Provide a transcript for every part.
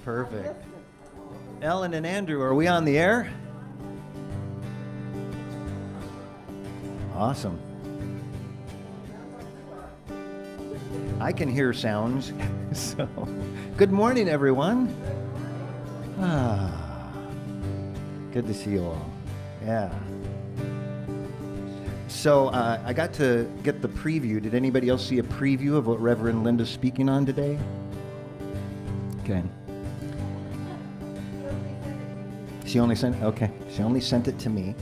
Perfect. Ellen and Andrew, are we on the air? Awesome. I can hear sounds. So, good morning, everyone. Good to see you all. Yeah. So I got to get the preview. Did anybody else see a preview of what Reverend Linda's speaking on today? Okay. She only sent it to me.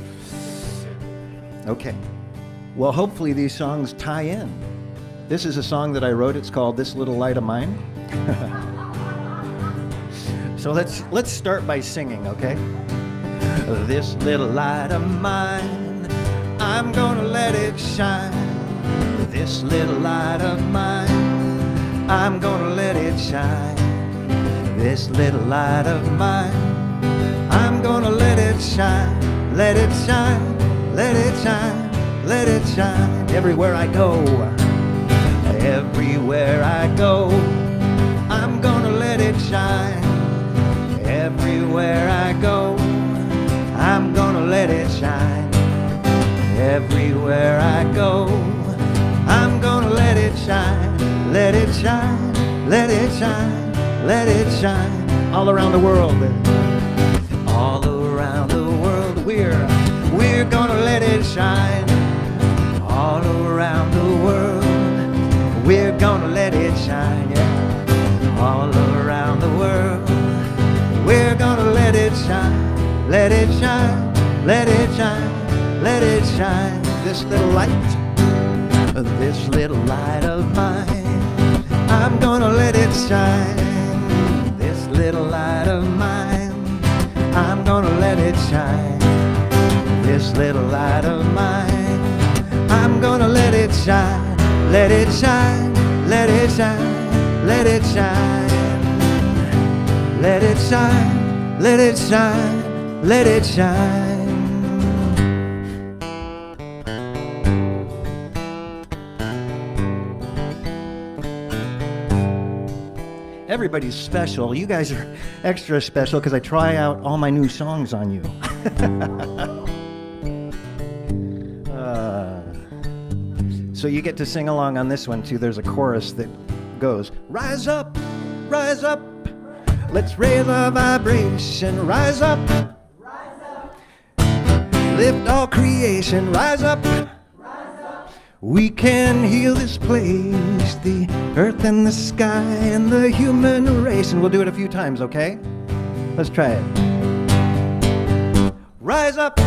Okay. Well, hopefully these songs tie in. This is a song that I wrote. It's called This Little Light of Mine. So let's start by singing, okay? This little light of mine, I'm gonna let it shine. This little light of mine, I'm gonna let it shine. This little light of mine, I'm gonna let it shine. Let it shine, let it shine, let it shine. Everywhere I go, everywhere I go, I'm gonna let it shine. Everywhere I go, I'm gonna let it shine. Everywhere I go, I'm gonna let it shine. Let it shine, let it shine, let it shine. All around the world, all around the world, we're gonna let it shine. All around the world, we're gonna let it shine, yeah. All around the world, we're gonna let it shine. Let it shine, let it shine, let it shine. This little light of mine, I'm gonna let it shine. This little light of mine, I'm gonna let it shine. This little light of mine, I'm gonna let it shine. Let it shine, let it shine, let it shine. Let it shine, let it shine, let it shine. Everybody's special. You guys are extra special because I try out all my new songs on you. So you get to sing along on this one too. There's a chorus that goes, rise up, rise up. Let's raise our vibration, rise up, rise up. Lift all creation, rise up, rise up. We can heal this place, the earth and the sky and the human race. And we'll do it a few times, okay? Let's try it. Rise up,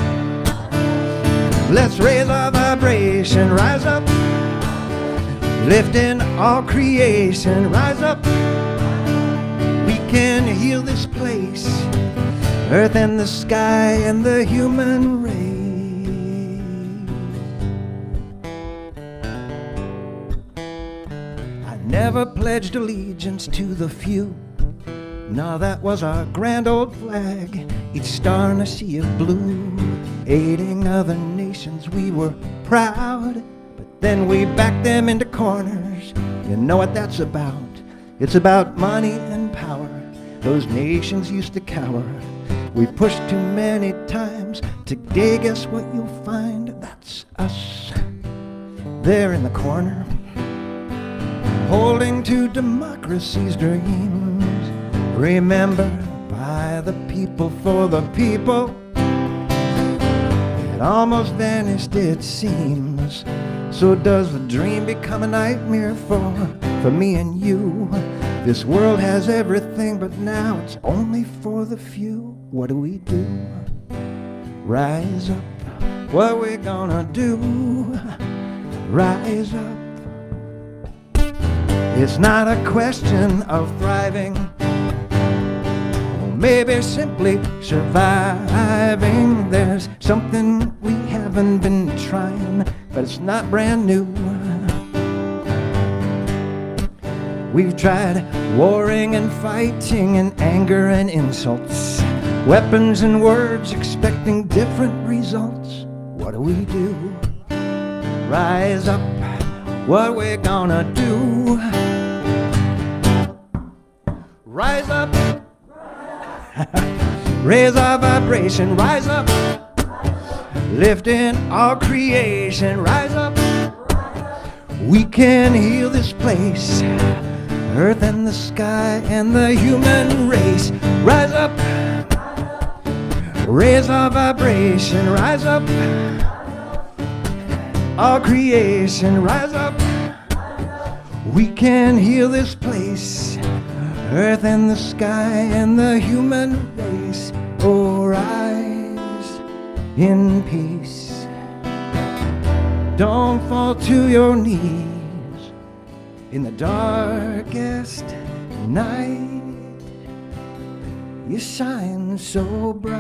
let's raise our vibration, rise up. Lifting all creation, rise up. Can heal this place, earth and the sky and the human race. I never pledged allegiance to the few. No, that was our grand old flag, each star in a sea of blue. Aiding other nations, we were proud, but then we backed them into corners. You know what that's about? It's about money and power. Those nations used to cower. We pushed too many times. Today, guess what you'll find? That's us, there in the corner, holding to democracy's dreams. Remember, by the people, for the people. It almost vanished, it seems. So does the dream become a nightmare for me and you? This world has everything, but now it's only for the few. What do we do? Rise up. What we gonna do? Rise up. It's not a question of thriving, or maybe simply surviving. There's something we haven't been trying, but it's not brand new. We've tried warring and fighting and anger and insults, weapons and words expecting different results. What do? Rise up, what we gonna do? Rise up, Raise our vibration, rise up. Lifting all creation, rise up. We can heal this place, earth and the sky and the human race. Rise up. Raise our vibration, rise up. All creation, rise up. We can heal this place, earth and the sky and the human race. Oh, rise in peace. Don't fall to your knees in the darkest night. You shine so bright.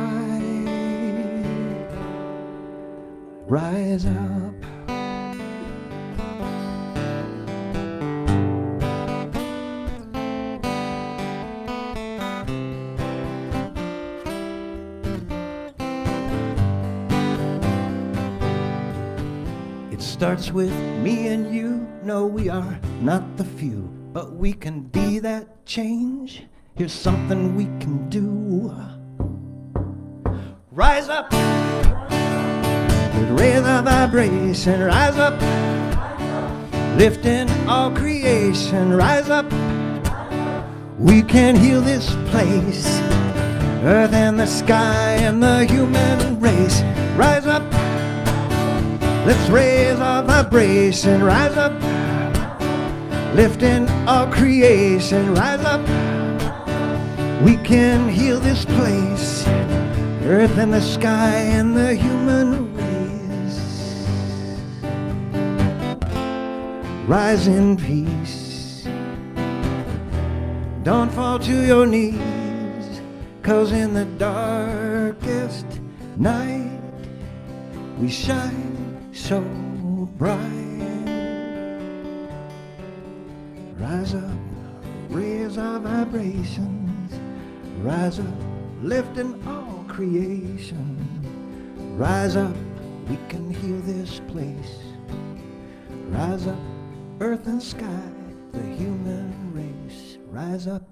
Rise up. It starts with me and you. No, we are not the few, but we can be that change. Here's something we can do. Rise up. Raise our vibration, rise up. Lifting all creation, rise up. We can heal this place, earth and the sky and the human race. Rise up. Let's raise our vibration, rise up. Lifting all creation, rise up. We can heal this place, earth and the sky and the human race. Rise in peace. Don't fall to your knees, 'cause in the darkest night we shine so bright. Rise up, raise our vibrations. Rise up, lifting all creation. Rise up, we can heal this place. Rise up, earth and sky, the human race. Rise up.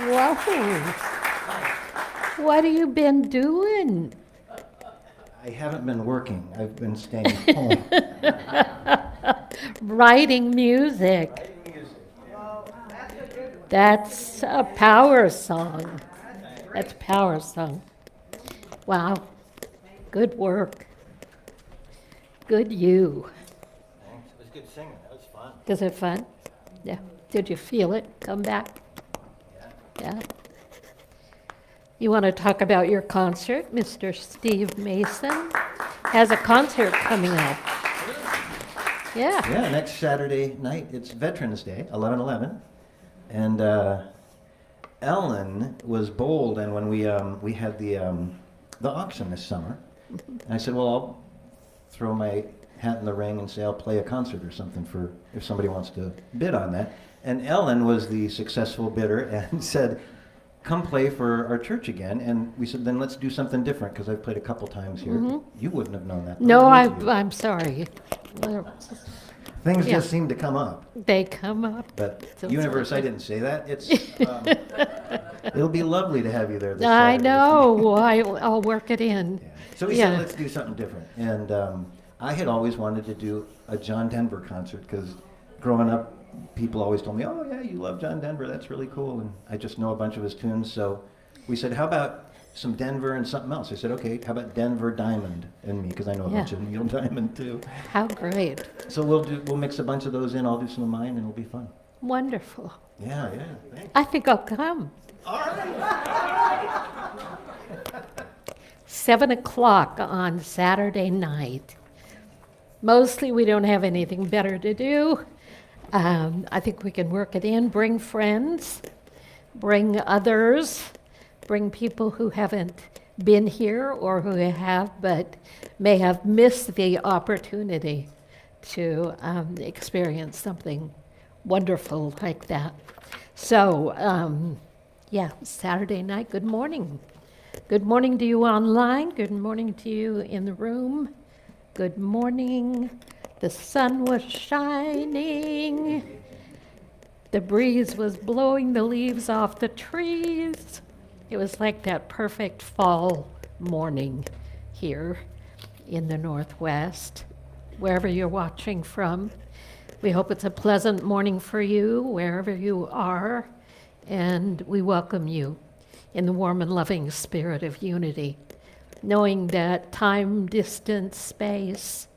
Whoa. What have you been doing? I haven't been working. I've been staying home. Writing music. That's a power song. That's a power song. Wow. Good work. Good you. Thanks. It was good singing. That was fun. Was it fun? Yeah. Did you feel it come back? Yeah. You want to talk about your concert? Mr. Steve Mason has a concert coming up. Yeah. Yeah, next Saturday night, it's Veterans Day, 11/11. And Ellen was bold, and when we had the auction this summer, and I said, well, I'll throw my hat in the ring and say I'll play a concert or something for if somebody wants to bid on that. And Ellen was the successful bidder and said, come play for our church again. And we said, then let's do something different, because I've played a couple times here. Mm-hmm. You wouldn't have known that. No, I'm sorry. Things just seem to come up. They come up. But Universe, I didn't say that. It's it'll be lovely to have you there this I Saturday. know. I'll work it in. Yeah. So we said, let's do something different. And I had always wanted to do a John Denver concert, because growing up, people always told me, oh, yeah, you love John Denver. That's really cool. And I just know a bunch of his tunes. So we said, how about some Denver and something else? I said, okay, how about Denver Diamond and me? Because I know a bunch of Neil Diamond, too. How great. So we'll mix a bunch of those in. I'll do some of mine, and it'll be fun. Wonderful. Yeah, thanks. I think I'll come. All right. 7 o'clock on Saturday night. Mostly we don't have anything better to do. I think we can work it in, bring friends, bring others, bring people who haven't been here or who have but may have missed the opportunity to experience something wonderful like that. So, Saturday night, good morning. Good morning to you online. Good morning to you in the room. Good morning. The sun was shining. The breeze was blowing the leaves off the trees. It was like that perfect fall morning here in the Northwest, wherever you're watching from. We hope it's a pleasant morning for you, wherever you are, and we welcome you in the warm and loving spirit of unity, knowing that time, distance, space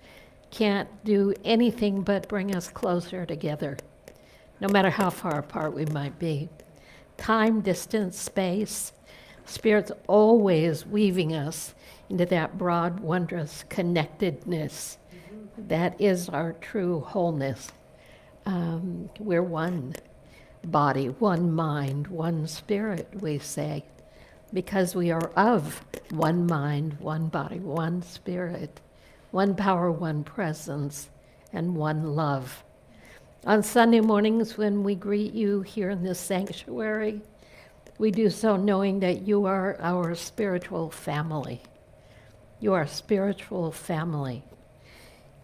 can't do anything but bring us closer together, no matter how far apart we might be. Time, distance, space, Spirit's always weaving us into that broad, wondrous connectedness that is our true wholeness. We're one body, one mind, one spirit, we say, because we are of one mind, one body, one spirit, one power, one presence, and one love. On Sunday mornings, when we greet you here in this sanctuary, we do so knowing that you are our spiritual family. You are a spiritual family.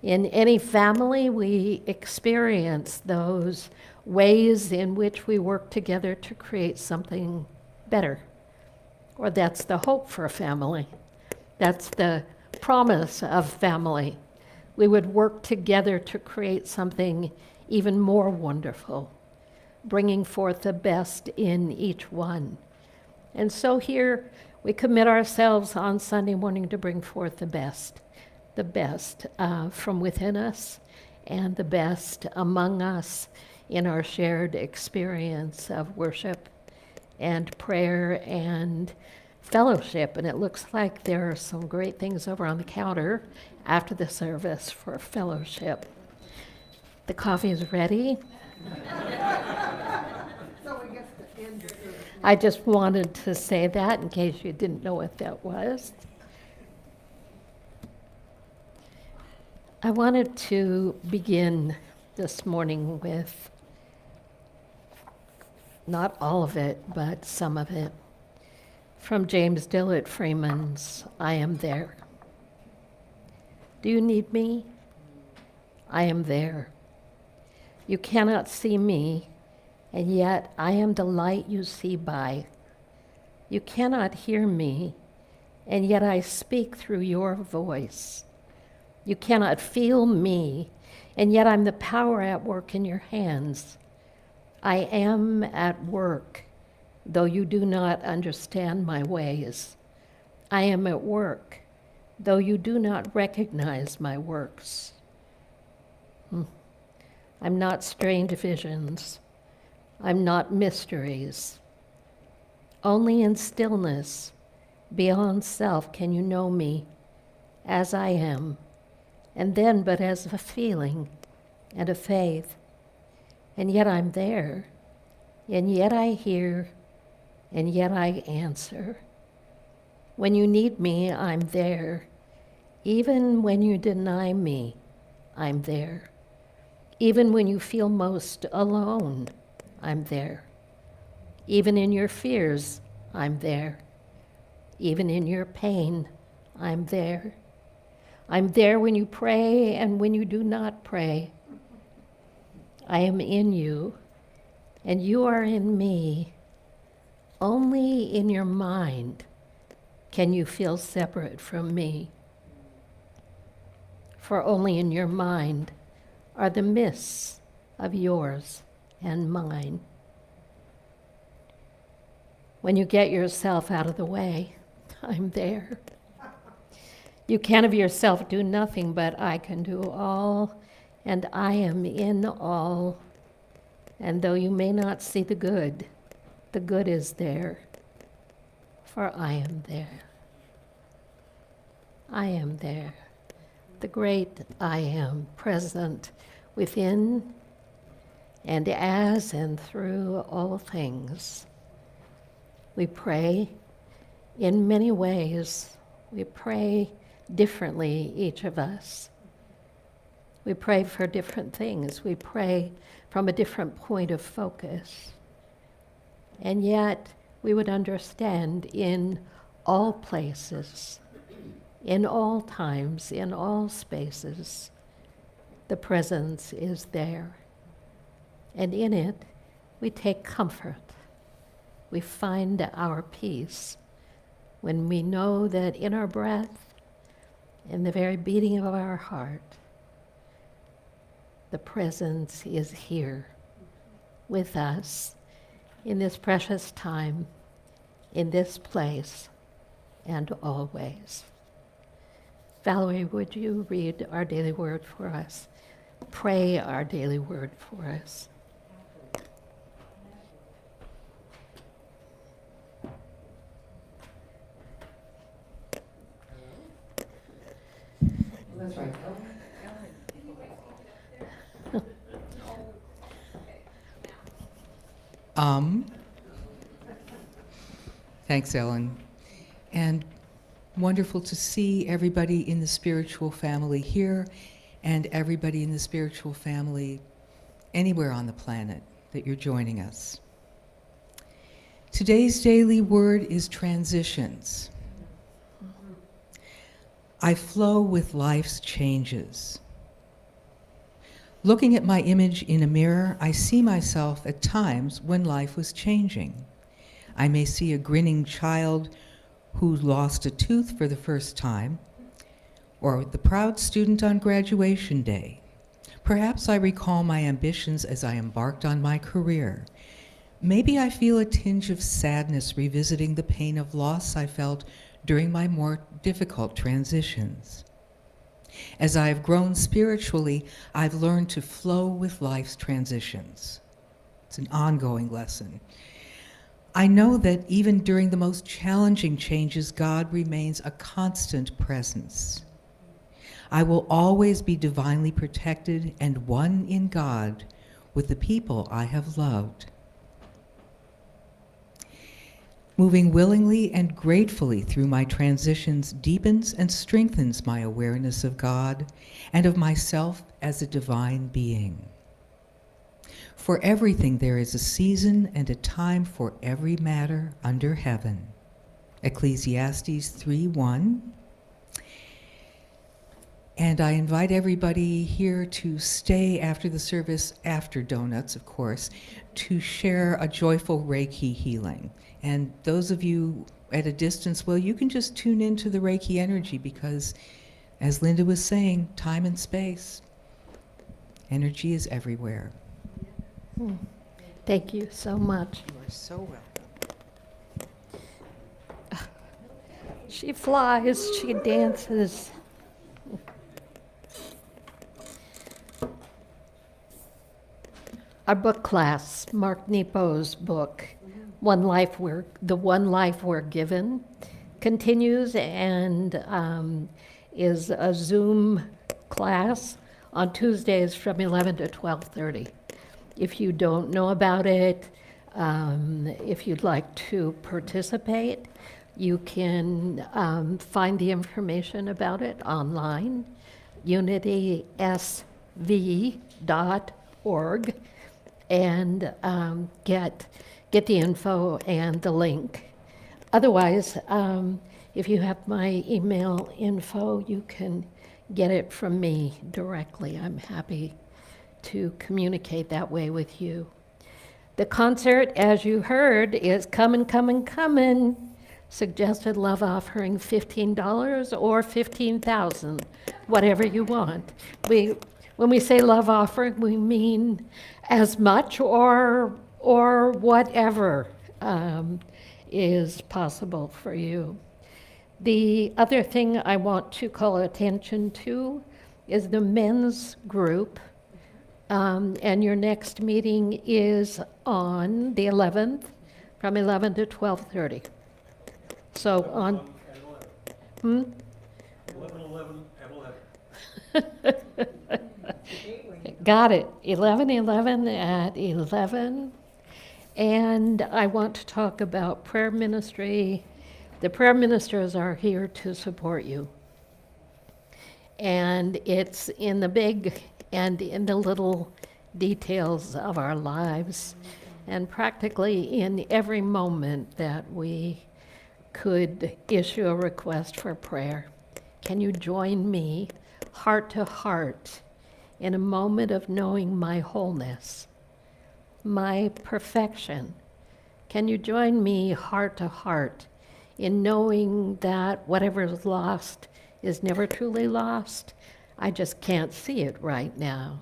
In any family, we experience those ways in which we work together to create something better. Or that's the hope for a family. That's the promise of family. We would work together to create something even more wonderful, bringing forth the best in each one. And so here we commit ourselves on Sunday morning to bring forth the best from within us and the best among us in our shared experience of worship and prayer and fellowship. And it looks like there are some great things over on the counter after the service for fellowship. The coffee is ready. I just wanted to say that in case you didn't know what that was. I wanted to begin this morning with not all of it, but some of it, from James Dillard Freeman's I Am There. Do you need me? I am there. You cannot see me, and yet I am the light you see by. You cannot hear me, and yet I speak through your voice. You cannot feel me, and yet I'm the power at work in your hands. I am at work, though you do not understand my ways. I am at work, though you do not recognize my works. I'm not strange visions. I'm not mysteries. Only in stillness, beyond self, can you know me as I am, and then but as a feeling and a faith. And yet I'm there, and yet I hear, and yet I answer. When you need me, I'm there. Even when you deny me, I'm there. Even when you feel most alone, I'm there. Even in your fears, I'm there. Even in your pain, I'm there. I'm there when you pray and when you do not pray. I am in you, and you are in me. Only in your mind can you feel separate from me. For only in your mind are the mists of yours and mine. When you get yourself out of the way, I'm there. You can of yourself do nothing, but I can do all, and I am in all. And though you may not see the good is there, for I am there. I am there. The great I am, present within and as and through all things. We pray in many ways. We pray differently, each of us. We pray for different things. We pray from a different point of focus. And yet, we would understand in all places, in all times, in all spaces, the presence is there. And in it, we take comfort. We find our peace when we know that in our breath, in the very beating of our heart, the presence is here with us in this precious time, in this place, and always. Valerie, would you read our daily word for us? Pray our daily word for us. That's right. Thanks, Ellen. And wonderful to see everybody in the spiritual family here and everybody in the spiritual family anywhere on the planet that you're joining us. Today's daily word is transitions. I flow with life's changes. Looking at my image in a mirror, I see myself at times when life was changing. I may see a grinning child who lost a tooth for the first time, or the proud student on graduation day. Perhaps I recall my ambitions as I embarked on my career. Maybe I feel a tinge of sadness revisiting the pain of loss I felt during my more difficult transitions. As I have grown spiritually, I've learned to flow with life's transitions. It's an ongoing lesson. I know that even during the most challenging changes, God remains a constant presence. I will always be divinely protected and one in God with the people I have loved. Moving willingly and gratefully through my transitions deepens and strengthens my awareness of God and of myself as a divine being. For everything there is a season and a time for every matter under heaven. Ecclesiastes 3:1. And I invite everybody here to stay after the service, after donuts, of course, to share a joyful Reiki healing. And those of you at a distance, well, you can just tune into the Reiki energy because, as Linda was saying, time and space, energy is everywhere. Thank you so much. You are so welcome. She flies, she dances. Our book class, Mark Nepo's book, The One Life We're Given, continues and is a Zoom class on Tuesdays from 11 to 12:30. If you don't know about it, if you'd like to participate, you can find the information about it online, unitysv.org, and get the info and the link. Otherwise, if you have my email info, you can get it from me directly. I'm happy to communicate that way with you. The concert, as you heard, is coming. Suggested love offering $15 or $15,000, whatever you want. When we say love offering, we mean as much or whatever is possible for you. The other thing I want to call attention to is the men's group. And your next meeting is on the 11th from 11 to 12:30. So on. 11 at 11. Got it. 11 at 11. And I want to talk about prayer ministry. The prayer ministers are here to support you. And it's in the big and in the little details of our lives, and practically in every moment that we could issue a request for prayer. Can you join me, heart to heart, in a moment of knowing my wholeness my perfection? Can you join me heart to heart in knowing that whatever is lost is never truly lost? I just can't see it right now.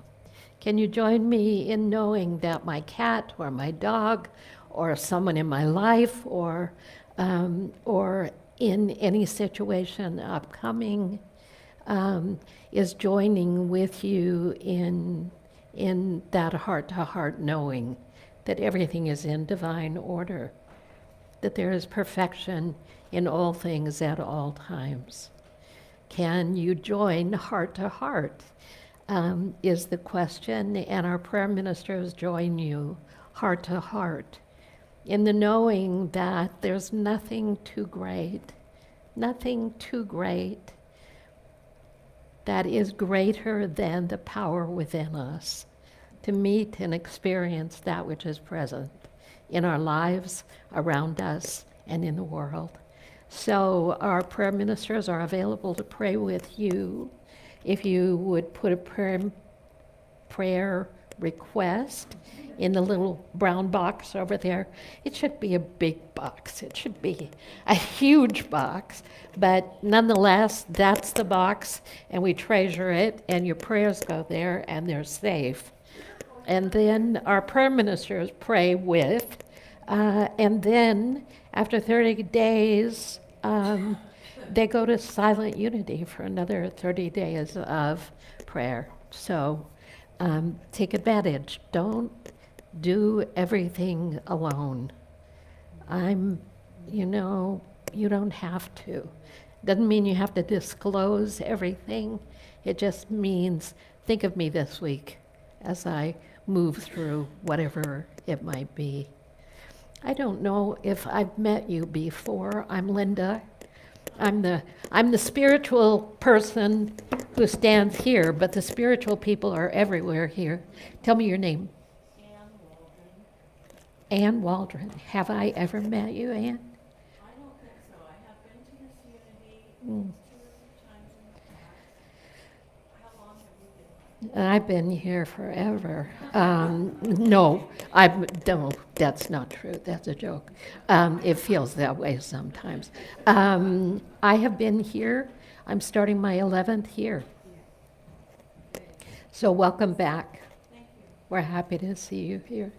Can you join me in knowing that my cat or my dog or someone in my life or in any situation upcoming is joining with you in that heart-to-heart knowing that everything is in divine order, that there is perfection in all things at all times? Can you join heart to heart is the question, and our prayer ministers join you heart to heart in the knowing that there's nothing too great that is greater than the power within us to meet and experience that which is present in our lives, around us, and in the world. So our prayer ministers are available to pray with you. If you would put a prayer request in the little brown box over there. It should be a big box. It should be a huge box. But nonetheless, that's the box, and we treasure it, and your prayers go there, and they're safe. And then our prayer ministers pray with, and then after 30 days, they go to silent unity for another 30 days of prayer. So take advantage. Don't do everything alone. You don't have to. Doesn't mean you have to disclose everything. It just means think of me this week as I move through whatever it might be. I don't know if I've met you before. I'm Linda. I'm the spiritual person who stands here, but the spiritual people are everywhere here. Tell me your name. Ann Waldron. Have I ever met you, Ann? I don't think so. I have been to this unity 2 or 3 times in the past. How long have you been? I've been here forever. No, that's not true. That's a joke. It feels that way sometimes. I have been here. I'm starting my 11th year. So welcome back. Thank you. We're happy to see you here.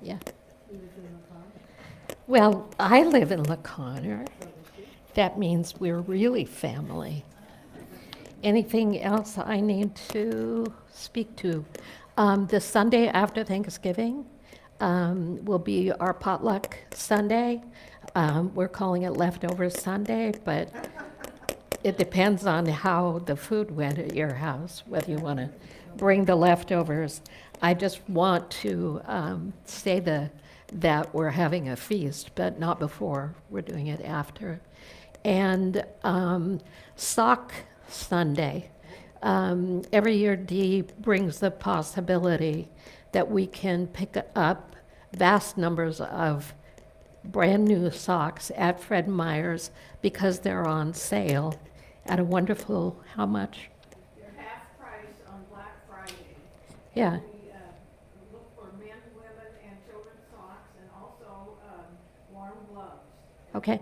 Yeah. Well, I live in La Conner. That means we're really family. Anything else I need to speak to? The Sunday after Thanksgiving will be our potluck Sunday. We're calling it Leftover Sunday, but it depends on how the food went at your house, whether you want to bring the leftovers. I just want to say that we're having a feast, but not before. We're doing it after. And Sock Sunday. Every year Dee brings the possibility that we can pick up vast numbers of brand new socks at Fred Meyer's because they're on sale at a wonderful, how much? They're half price on Black Friday. Yeah, We look for men, women, and children's socks, and also warm gloves. okay,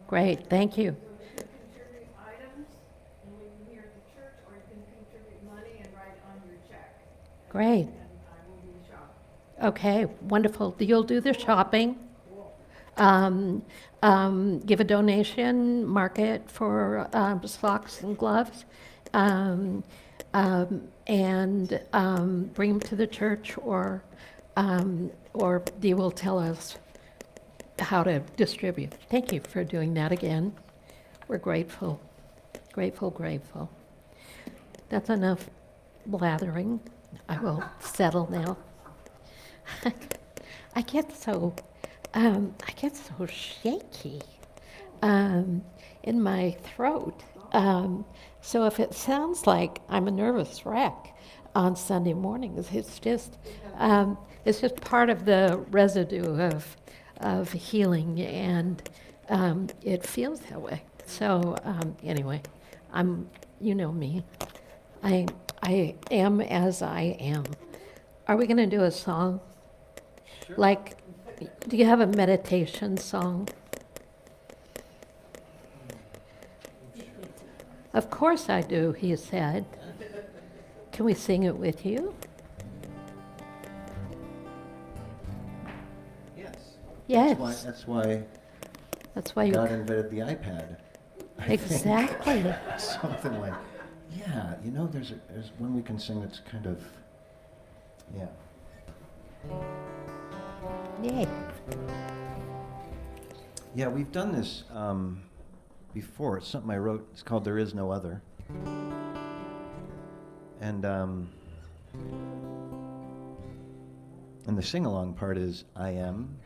great, thank you. So you can contribute items and leave them here at the church, or you can contribute money and write it on your check. Great, And I will be shopping. okay, wonderful. You'll do the shopping. Give a donation, mark it for socks and gloves, and bring them to the church, or Dee will tell us how to distribute. Thank you for doing that again. We're grateful, grateful, grateful. That's enough blathering. I will settle now. I get so shaky in my throat. So if it sounds like I'm a nervous wreck on Sunday mornings, it's just part of the residue of healing, and it feels that way. So anyway, you know me. I am as I am. Are we going to do a song? Like, do you have a meditation song? Of course I do, he said. Can we sing it with you? Yes. Yes. That's why That's why God you. invented the iPad. Exactly. Something like, yeah, you know, there's one we can sing that's kind of, yeah. Yay. Yeah, we've done this before. It's something I wrote. It's called There Is No Other. And the sing-along part is, I am,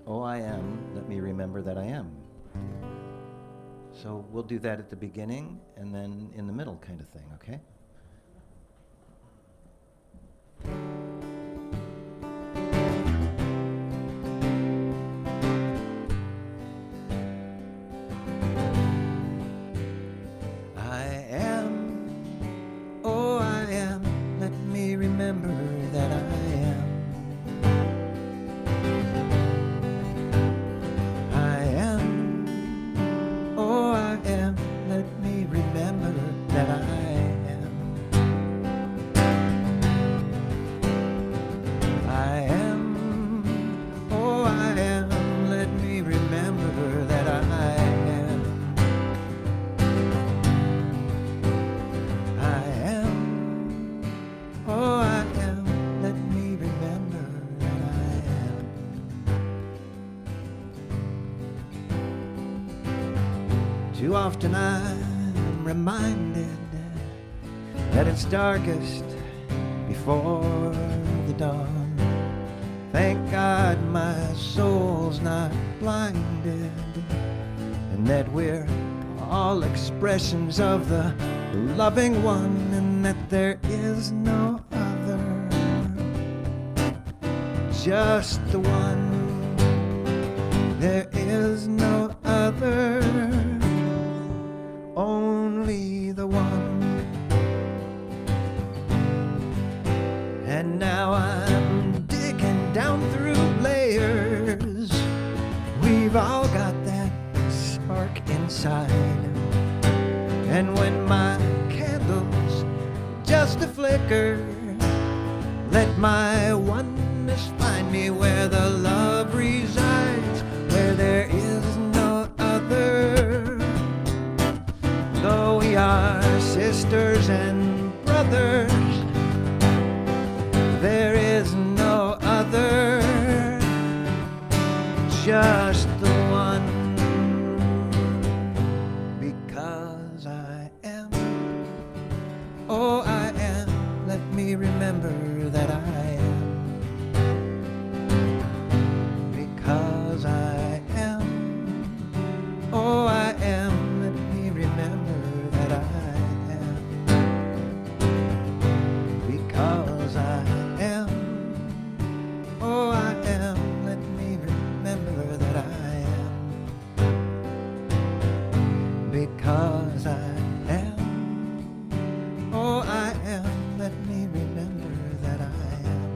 oh I am, let me remember that I am. So we'll do that at the beginning and then in the middle kind of thing, okay? I am, oh I am, let me remember that I am. I am, oh I am, let me remember that I am. I am, oh I am, let me remember that I am. I am, oh I am, let me remember that I am. Too often I'm reminded that it's darkest before the dawn. Thank God my soul's not blinded, and that we're all expressions of the loving one, and that there is no other, just the one. There is no other, only the one. And now I'm digging down through layers. We've all got that spark inside. And when my candle's just a flicker, let my oneness find me where the love resides, where there is no other. Though we are sisters and brothers, there is no other, just the one. Because I am, oh I am, let me remember that I am. Because I am, oh I am, let me remember that I am. Because I am, oh I am, let me remember that I am. Because I am, oh I am, let me remember that I am.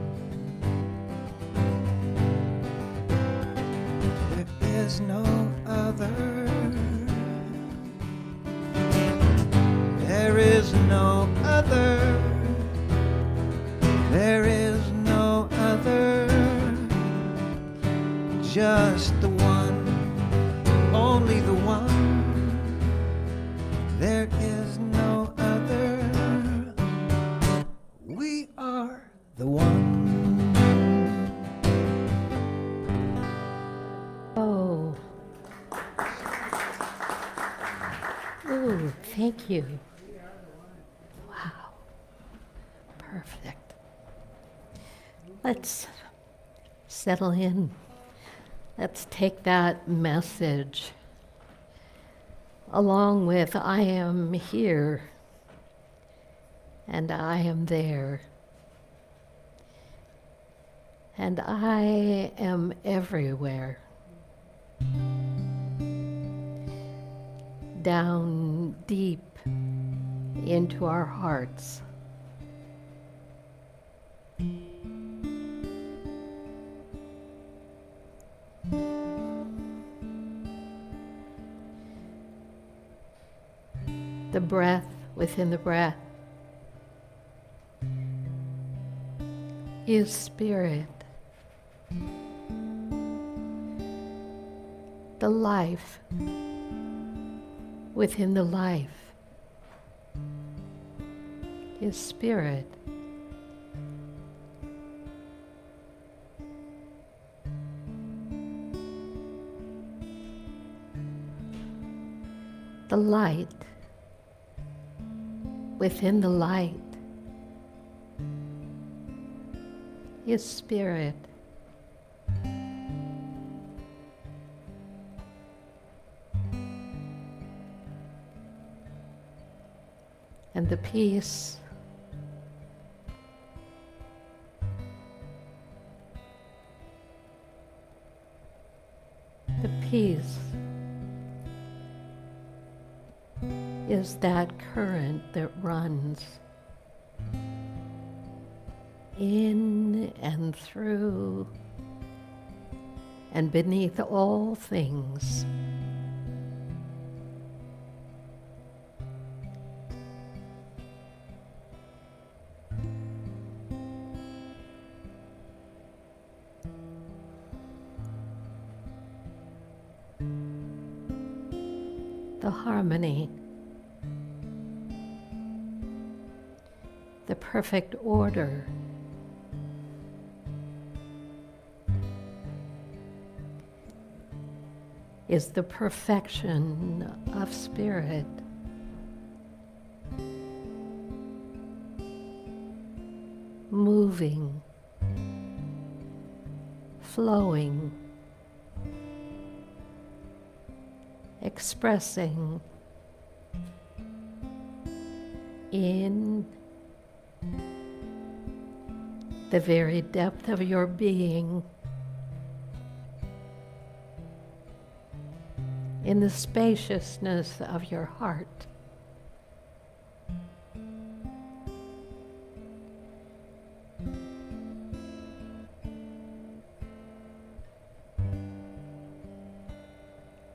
There is no other. There is no other. There is no other, just the one, only the one. There is no other, we are the one. Oh. Ooh, thank you. Wow. Perfect. Let's settle in. Let's take that message along with I am here and I am there and I am everywhere. Down deep into our hearts. breath within the breath is spirit. The life within the life is spirit. The light within the light is spirit. And the peace is that current that runs in and through and beneath all things. The harmony, the perfect order, is the perfection of spirit. Moving, flowing, expressing in the very depth of your being, in the spaciousness of your heart.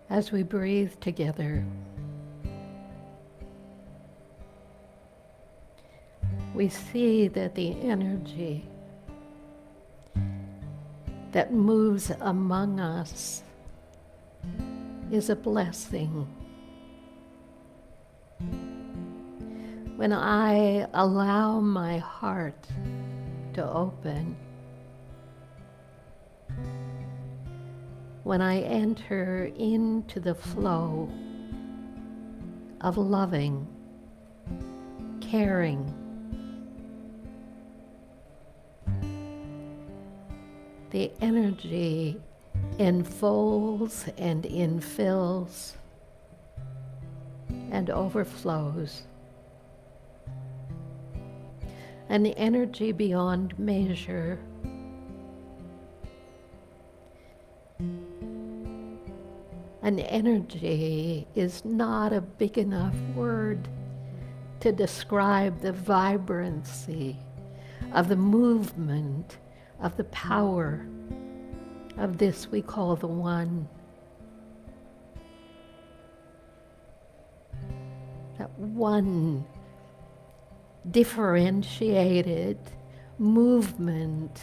As we breathe together, we see that the energy that moves among us is a blessing. When I allow my heart to open, when I enter into the flow of loving, caring, the energy enfolds and infills and overflows. An energy beyond measure. An energy is not a big enough word to describe the vibrancy of the movement, of the power of this we call the One. That one differentiated movement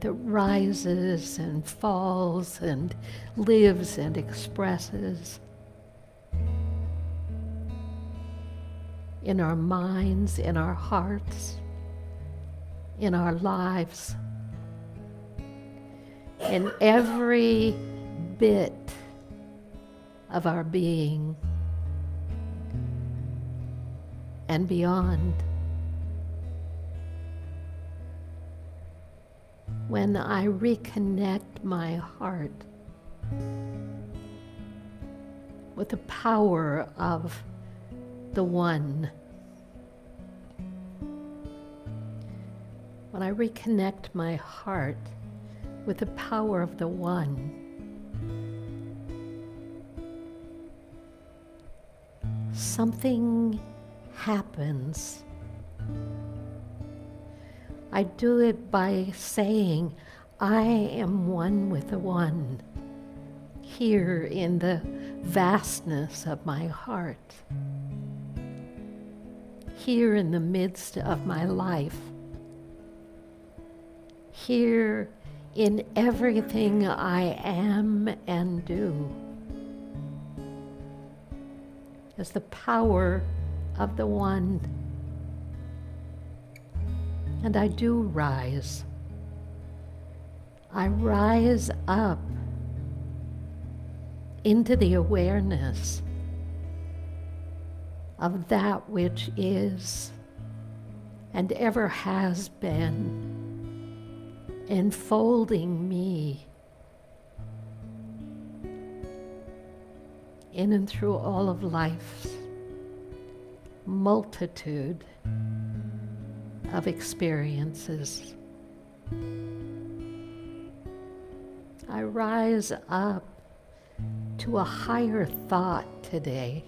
that rises and falls and lives and expresses in our minds, in our hearts, in our lives, in every bit of our being and beyond. When I reconnect my heart with the power of the One, when I reconnect my heart with the power of the One, something happens. I do it by saying, I am one with the One, here in the vastness of my heart. here in the midst of my life, here in everything I am and do, as the power of the One. And I do rise. I rise up into the awareness of that which is and ever has been, enfolding me in and through all of life's multitude of experiences. I rise up to a higher thought today,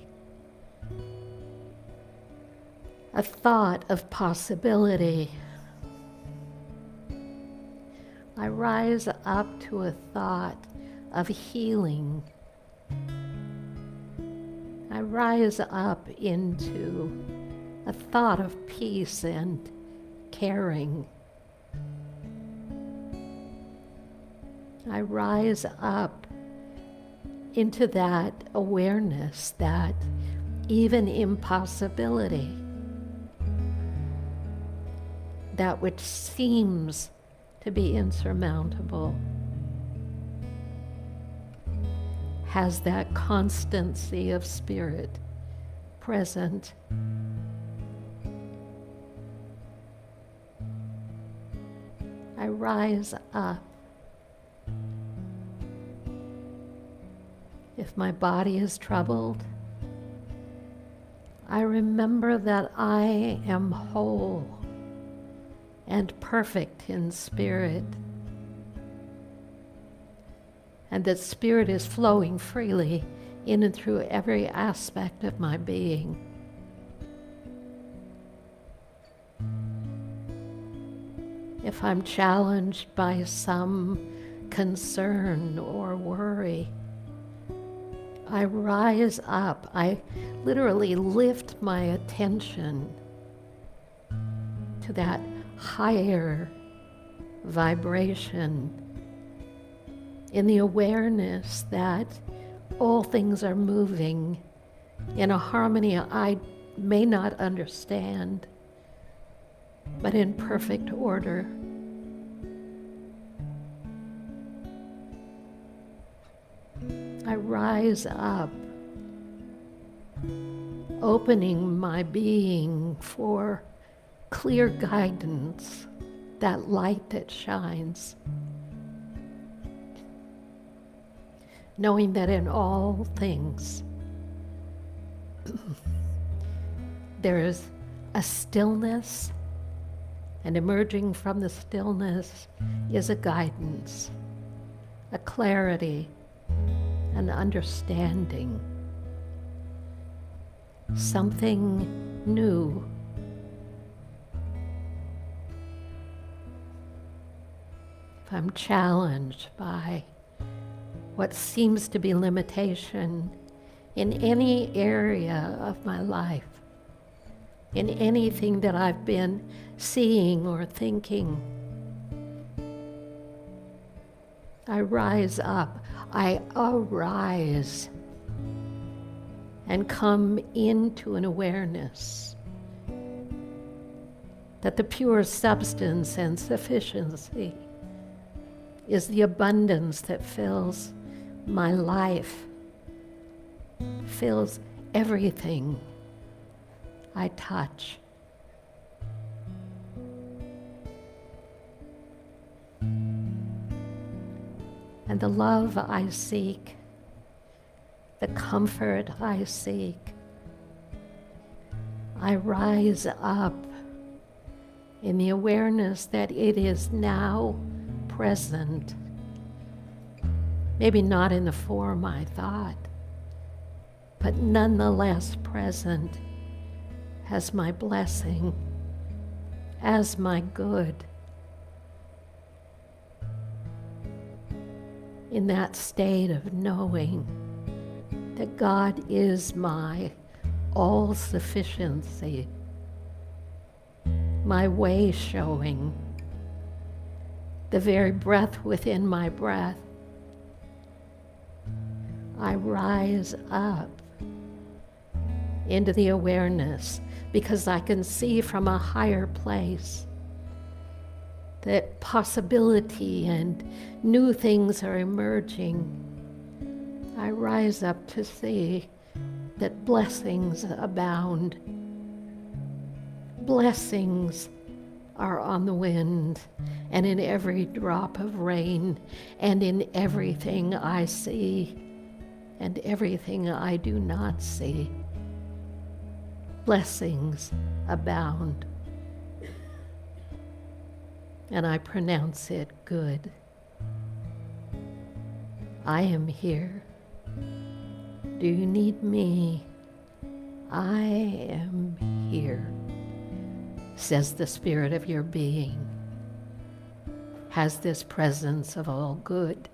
a thought of possibility. I rise up to a thought of healing. I rise up into a thought of peace and caring. I rise up into that awareness that even impossibility, that which seems to be insurmountable, has that constancy of spirit present. I rise up. If my body is troubled, I remember that I am whole and perfect in spirit, and that spirit is flowing freely in and through every aspect of my being. If I'm challenged by some concern or worry, I rise up. I literally lift my attention to that higher vibration in the awareness that all things are moving in a harmony I may not understand, but in perfect order. I rise up, opening my being for clear guidance, that light that shines, knowing that in all things there is a stillness, and emerging from the stillness is a guidance, a clarity, an understanding, something new. If I'm challenged by what seems to be limitation in any area of my life, in anything that I've been seeing or thinking, I rise up, I arise and come into an awareness that the pure substance and sufficiency is the abundance that fills my life, fills everything I touch. And the love I seek, the comfort I seek, I rise up in the awareness that it is now present. Maybe not in the form I thought, but nonetheless present as my blessing, as my good. In that state of knowing that God is my all-sufficiency, my way showing, the very breath within my breath. I rise up into the awareness because I can see from a higher place that possibility and new things are emerging. I rise up to see that blessings abound. Blessings are on the wind and in every drop of rain and in everything I see and everything I do not see. Blessings abound. And I pronounce it good. I am here. Do you need me? I am here, says the spirit of your being. Has this presence of all good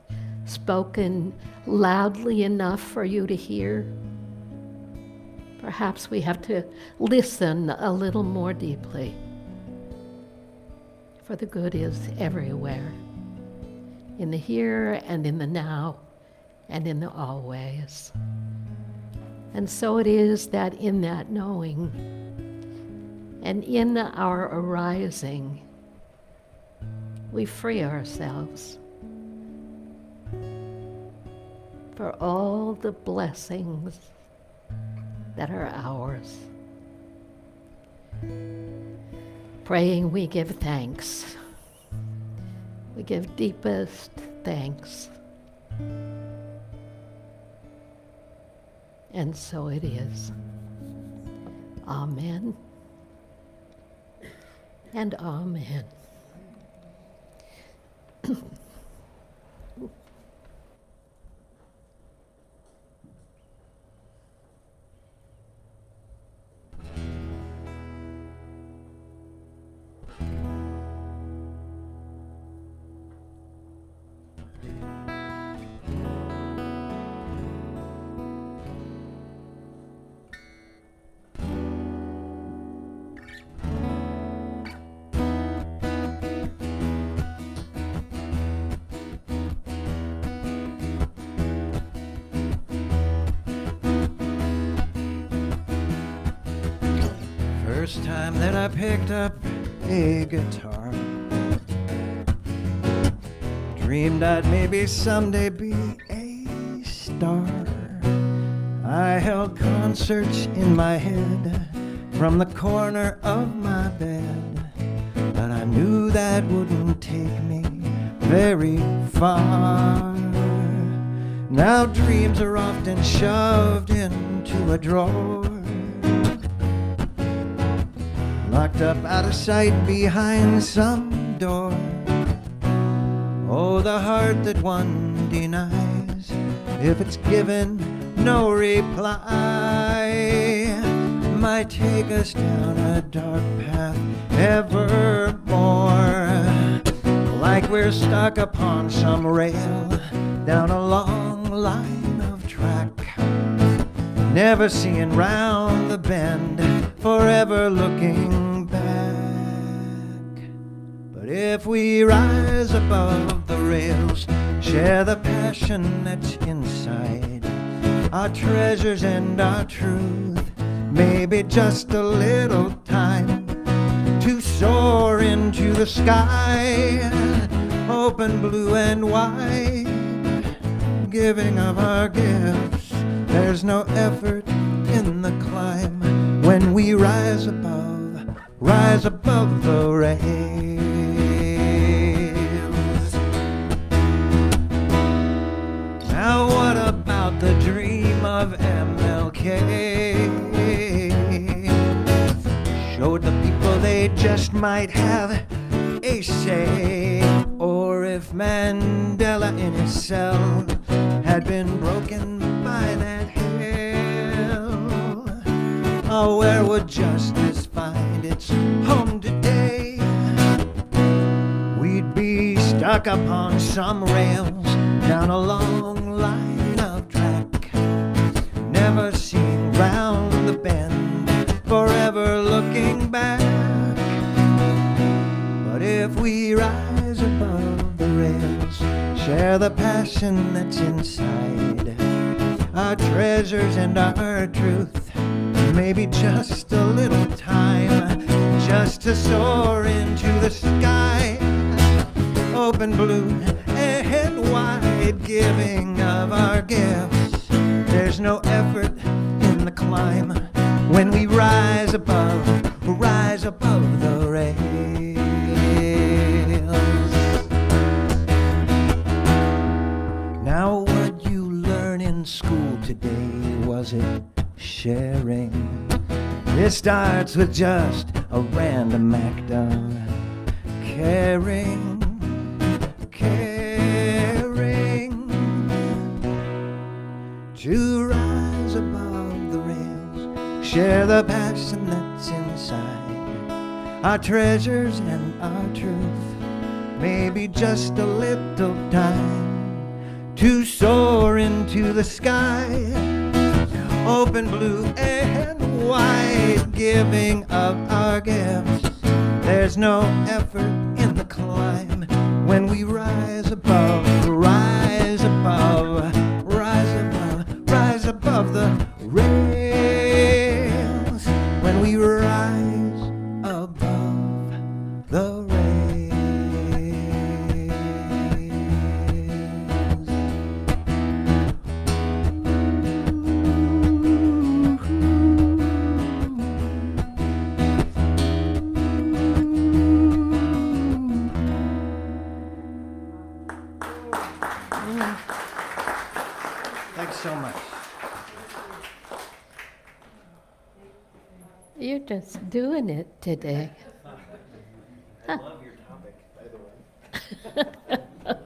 spoken loudly enough for you to hear? Perhaps we have to listen a little more deeply, for the good is everywhere, in the here and in the now and in the always. And so it is that in that knowing and in our arising, we free ourselves for all the blessings that are ours. Praying, we give thanks. We give deepest thanks. And so it is. Amen and amen. First time that I picked up a guitar, dreamed I'd maybe someday be a star. I held concerts in my head from the corner of my bed, but I knew that wouldn't take me very far. Now dreams are often shoved into a drawer, locked up out of sight behind some door. Oh, the heart that one denies, if it's given no reply, might take us down a dark path evermore. Like we're stuck upon some rail down a long line of track, never seeing round the bend, forever looking back. But if we rise above the rails, share the passion that's inside, our treasures and our truth, maybe just a little time to soar into the sky, open blue and white, giving of our gifts. There's no effort in the climb when we rise above the rails. Now what about the dream of MLK? Showed the people they just might have a say. Or if Mandela in his cell had been broken by that hell, oh, where would justice find its home today? We'd be stuck upon some rails down a long line of track, never seeing round the bend, forever looking back. if we rise above the rails, share the passion that's inside, our treasures and our truth, maybe just a little time, just to soar into the sky, open blue and wide, giving of our gifts. There's no effort in the climb when we rise above the rails. Now what you learn in school today, was it sharing? It starts with just a random act of caring. To rise above the rails, share the passion that's inside, our treasures and our truth, maybe just a little time to soar into the sky, open blue and wide, giving of our gifts. There's no effort in the climb when we rise above the rails, when we rise above the rails. Thanks so much. You're just doing it today. I love your topic, by the way.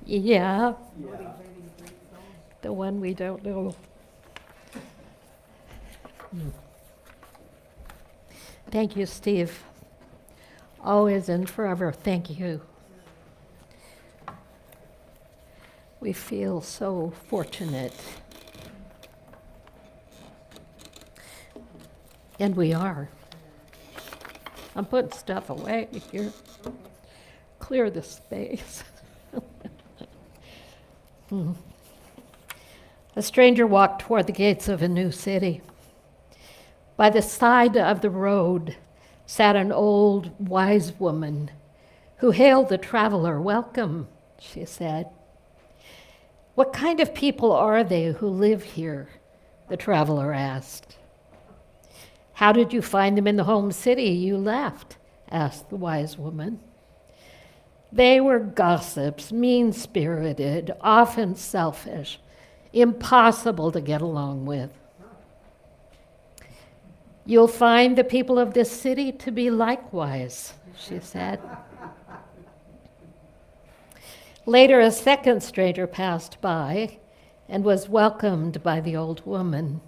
Yeah. The one we don't know. Thank you, Steve. Always and forever, thank you. We feel so fortunate. And we are. I'm putting stuff away here. Clear the space. A stranger walked toward the gates of a new city. By the side of the road sat an old, wise woman who hailed the traveler. "Welcome," she said. "What kind of people are they who live here?" the traveler asked. "How did you find them in the home city you left?" asked the wise woman. "They were gossips, mean-spirited, often selfish, impossible to get along with." "You'll find the people of this city to be likewise," she said. Later, a second stranger passed by and was welcomed by the old woman.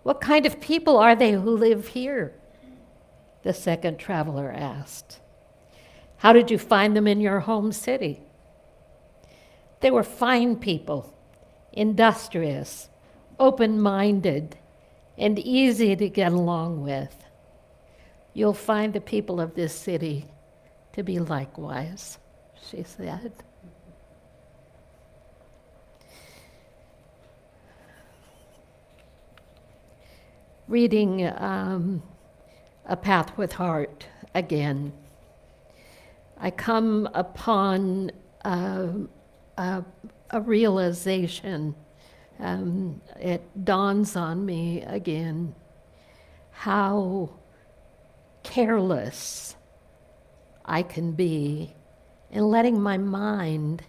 "What kind of people are they who live here?" the second traveler asked. "How did you find them in your home city?" "They were fine people, industrious, open-minded, and easy to get along with. You'll find the people of this city to be likewise," she said. Reading A Path with Heart again, I come upon a realization. It dawns on me again how careless I can be in letting my mind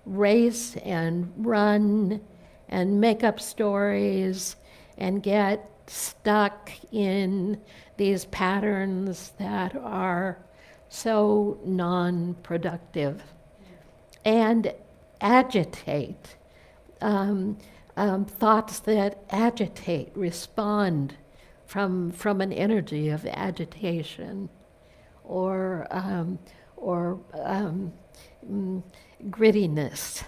race and run and make up stories and get stuck in these patterns that are so non-productive and agitate, thoughts that agitate, respond from an energy of agitation or grittiness.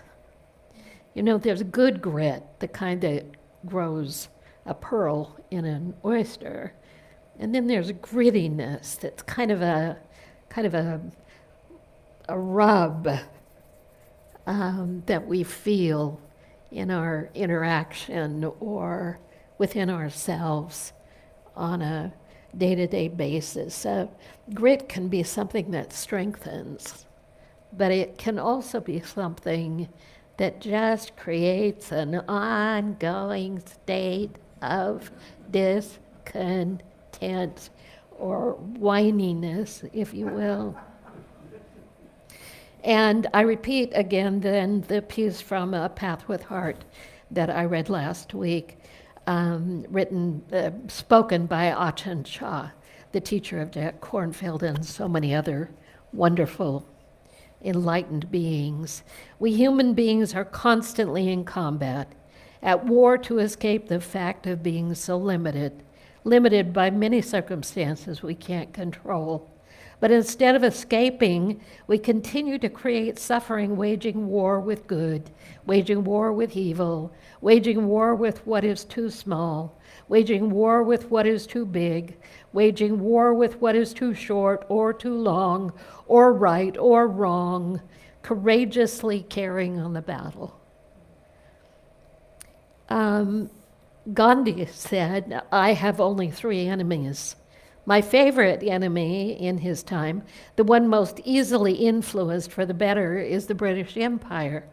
You know, there's good grit, the kind that grows a pearl in an oyster. And then there's grittiness that's kind of a kind of a rub that we feel in our interaction or within ourselves on a day-to-day basis. Grit can be something that strengthens, but it can also be something that just creates an ongoing state of discontent or whininess, if you will. And I repeat again then the piece from A Path with Heart that I read last week, spoken by Achan Shah, the teacher of Jack Kornfield and so many other wonderful, enlightened beings. We human beings are constantly in combat, at war to escape the fact of being so limited by many circumstances we can't control. But instead of escaping, we continue to create suffering, waging war with good, waging war with evil, waging war with what is too small, waging war with what is too big, waging war with what is too short or too long, or right or wrong, courageously carrying on the battle. Gandhi said, "I have only 3 enemies. My favorite enemy in his time, the one most easily influenced for the better, is the British Empire.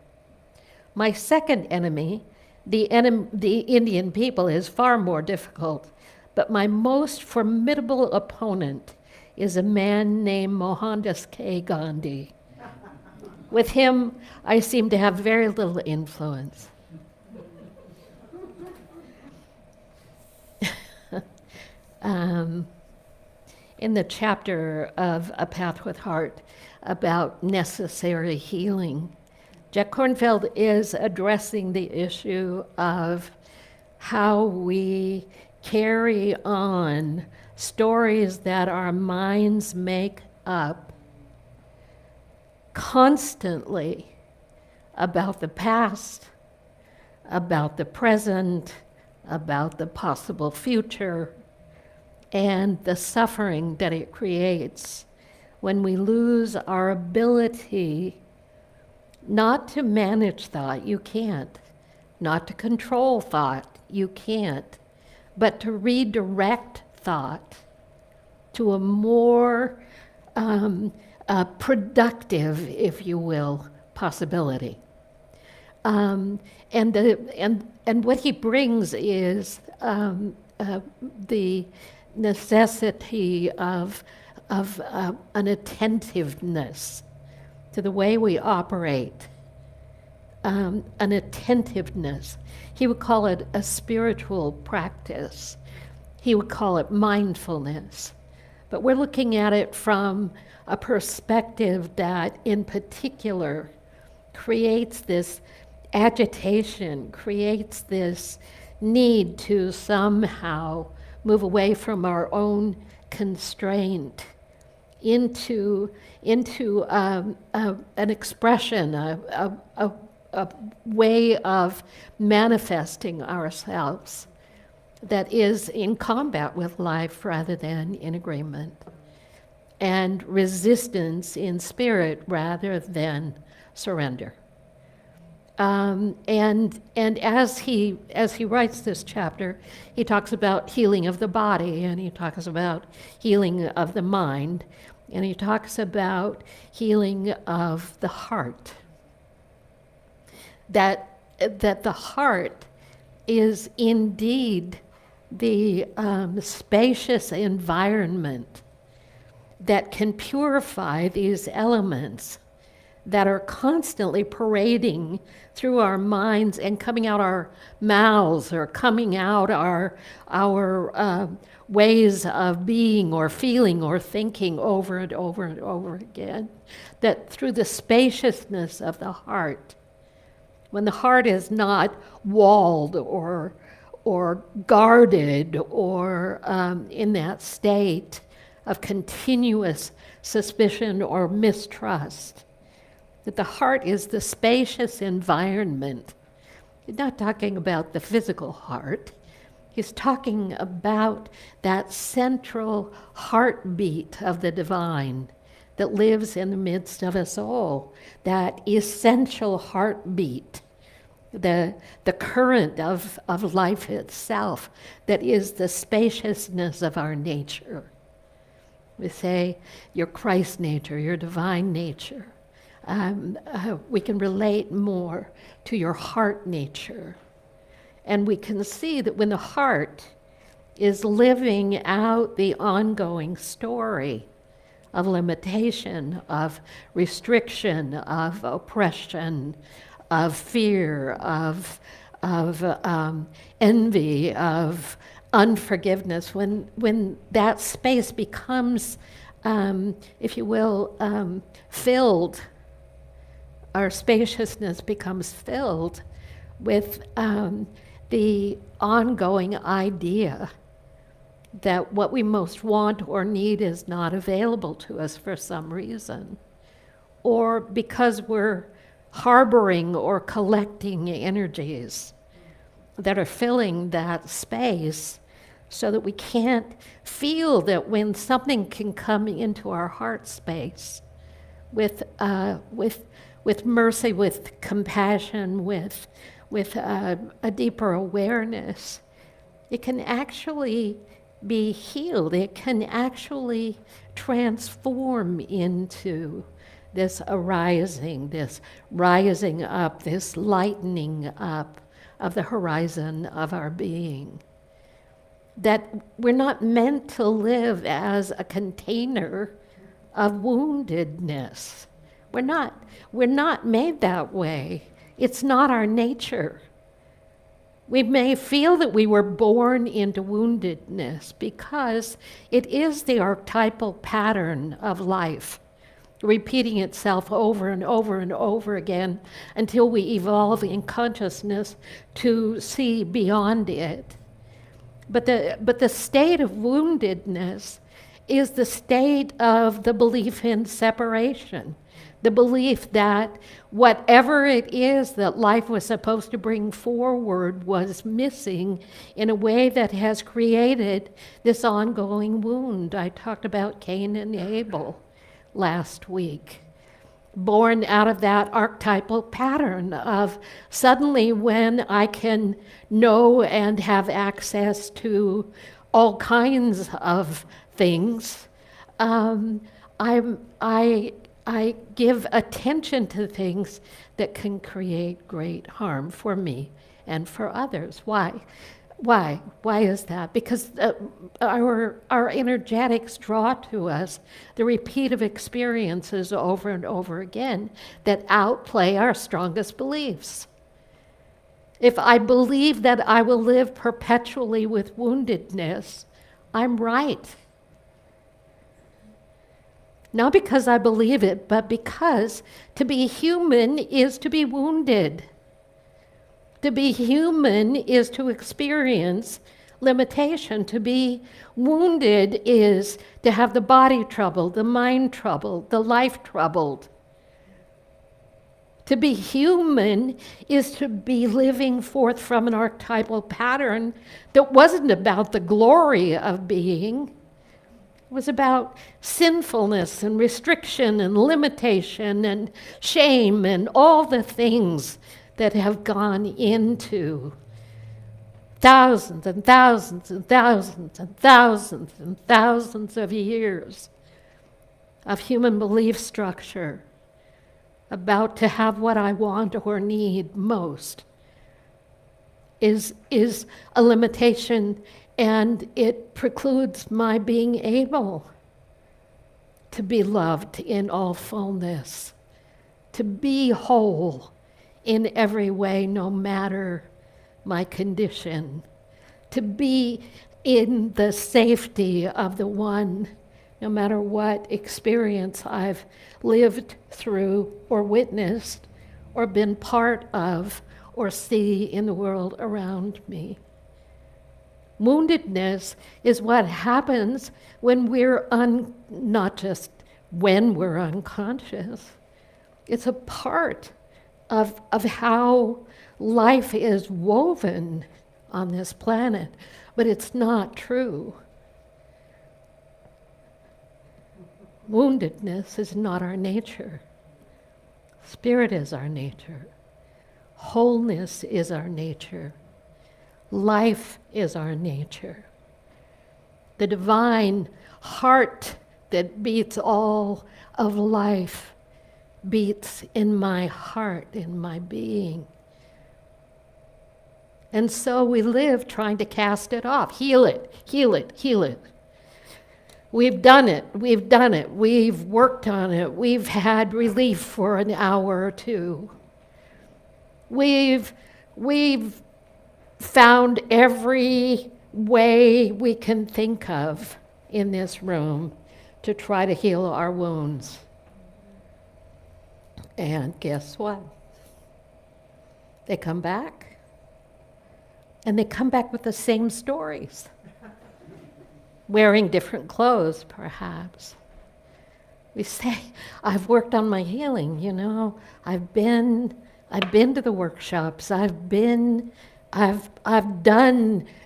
My second enemy, the Indian people, is far more difficult, but my most formidable opponent is a man named Mohandas K. Gandhi. With him, I seem to have very little influence." In the chapter of A Path with Heart about necessary healing, Jack Kornfield is addressing the issue of how we carry on stories that our minds make up constantly about the past, about the present, about the possible future, and the suffering that it creates when we lose our ability not to manage thought, you can't, not to control thought, you can't, but to redirect thought to a more productive, if you will, possibility. And what he brings is the necessity of an attentiveness to the way we operate, an attentiveness. He would call it a spiritual practice. He would call it mindfulness. But we're looking at it from a perspective that, in particular, creates this agitation, creates this need to somehow move away from our own constraint into an expression, a way of manifesting ourselves that is in combat with life rather than in agreement, and resistance in spirit rather than surrender. And as he writes this chapter, he talks about healing of the body, and he talks about healing of the mind, and he talks about healing of the heart. That the heart is indeed the spacious environment that can purify these elements that are constantly parading through our minds and coming out our mouths, or coming out our ways of being or feeling or thinking over and over and over again. That through the spaciousness of the heart, when the heart is not walled or guarded or in that state of continuous suspicion or mistrust, that the heart is the spacious environment. He's not talking about the physical heart. He's talking about that central heartbeat of the divine that lives in the midst of us all, that essential heartbeat, the current of life itself, that is the spaciousness of our nature. We say your Christ nature, your divine nature. We can relate more to your heart nature. And we can see that when the heart is living out the ongoing story of limitation, of restriction, of oppression, of fear, of envy, of unforgiveness, when that space becomes, if you will, filled, our spaciousness becomes filled with the ongoing idea that what we most want or need is not available to us for some reason, or because we're harboring or collecting energies that are filling that space, so that we can't feel that when something can come into our heart space with mercy, with compassion, with a deeper awareness, it can actually be healed. It can actually transform into this arising, this rising up, this lightening up of the horizon of our being. That we're not meant to live as a container of woundedness. We're not made that way. It's not our nature. We may feel that we were born into woundedness because it is the archetypal pattern of life, repeating itself over and over and over again until we evolve in consciousness to see beyond it. But the state of woundedness is the state of the belief in separation, the belief that whatever it is that life was supposed to bring forward was missing in a way that has created this ongoing wound. I talked about Cain and Abel last week. Born out of that archetypal pattern of suddenly when I can know and have access to all kinds of things, I give attention to things that can create great harm for me and for others. Why? Why is that? Because our energetics draw to us the repeat of experiences over and over again that outplay our strongest beliefs. If I believe that I will live perpetually with woundedness, I'm right. Not because I believe it, but because to be human is to be wounded. To be human is to experience limitation. To be wounded is to have the body troubled, the mind troubled, the life troubled. To be human is to be living forth from an archetypal pattern that wasn't about the glory of being. It was about sinfulness and restriction and limitation and shame and all the things that have gone into thousands and thousands and thousands and thousands and thousands of years of human belief structure about to have what I want or need most is a limitation, and it precludes my being able to be loved in all fullness, to be whole in every way, no matter my condition, to be in the safety of the one, no matter what experience I've lived through or witnessed or been part of or see in the world around me. Woundedness is what happens when we're not just when we're unconscious. It's a part of how life is woven on this planet, but it's not true. Woundedness is not our nature. Spirit is our nature. Wholeness is our nature. Life is our nature. The divine heart that beats all of life beats in my heart, in my being. And so we live trying to cast it off. Heal it, heal it, heal it. We've done it, we've done it, we've worked on it, we've had relief for an hour or two. We've found every way we can think of in this room to try to heal our wounds. And guess what? They come back. And they come back with the same stories. Wearing different clothes, perhaps. We say, I've worked on my healing, you know. I've been to the workshops. I've done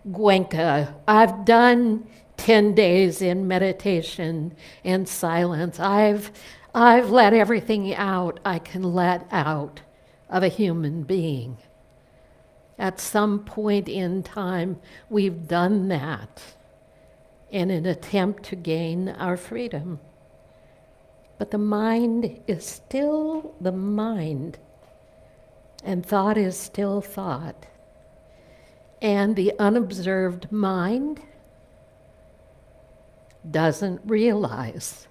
Gwenka. I've done 10 days in meditation and silence. I've let everything out I can let out of a human being. At some point in time, we've done that in an attempt to gain our freedom. But the mind is still the mind, and thought is still thought. And the unobserved mind doesn't realize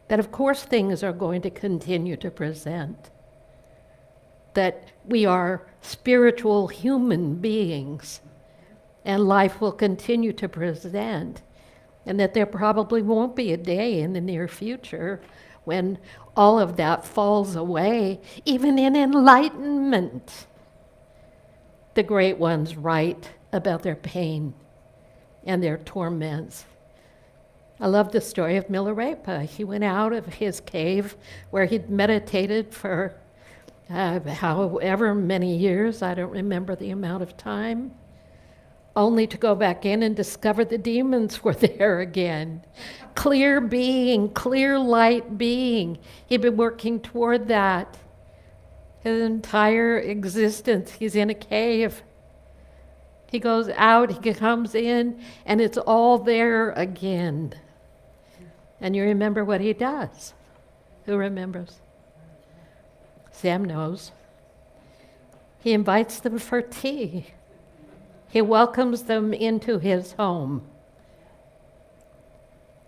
that, of course, things are going to continue to present, that we are spiritual human beings, and life will continue to present, and that there probably won't be a day in the near future when all of that falls away, even in enlightenment. The great ones write about their pain and their torments. I love the story of Milarepa. He went out of his cave where he'd meditated for however many years, I don't remember the amount of time, only to go back in and discover the demons were there again. Clear being, clear light being. He'd been working toward that his entire existence. He's in a cave. He goes out, he comes in, and it's all there again. And you remember what he does. Who remembers? Sam knows. He invites them for tea. He welcomes them into his home.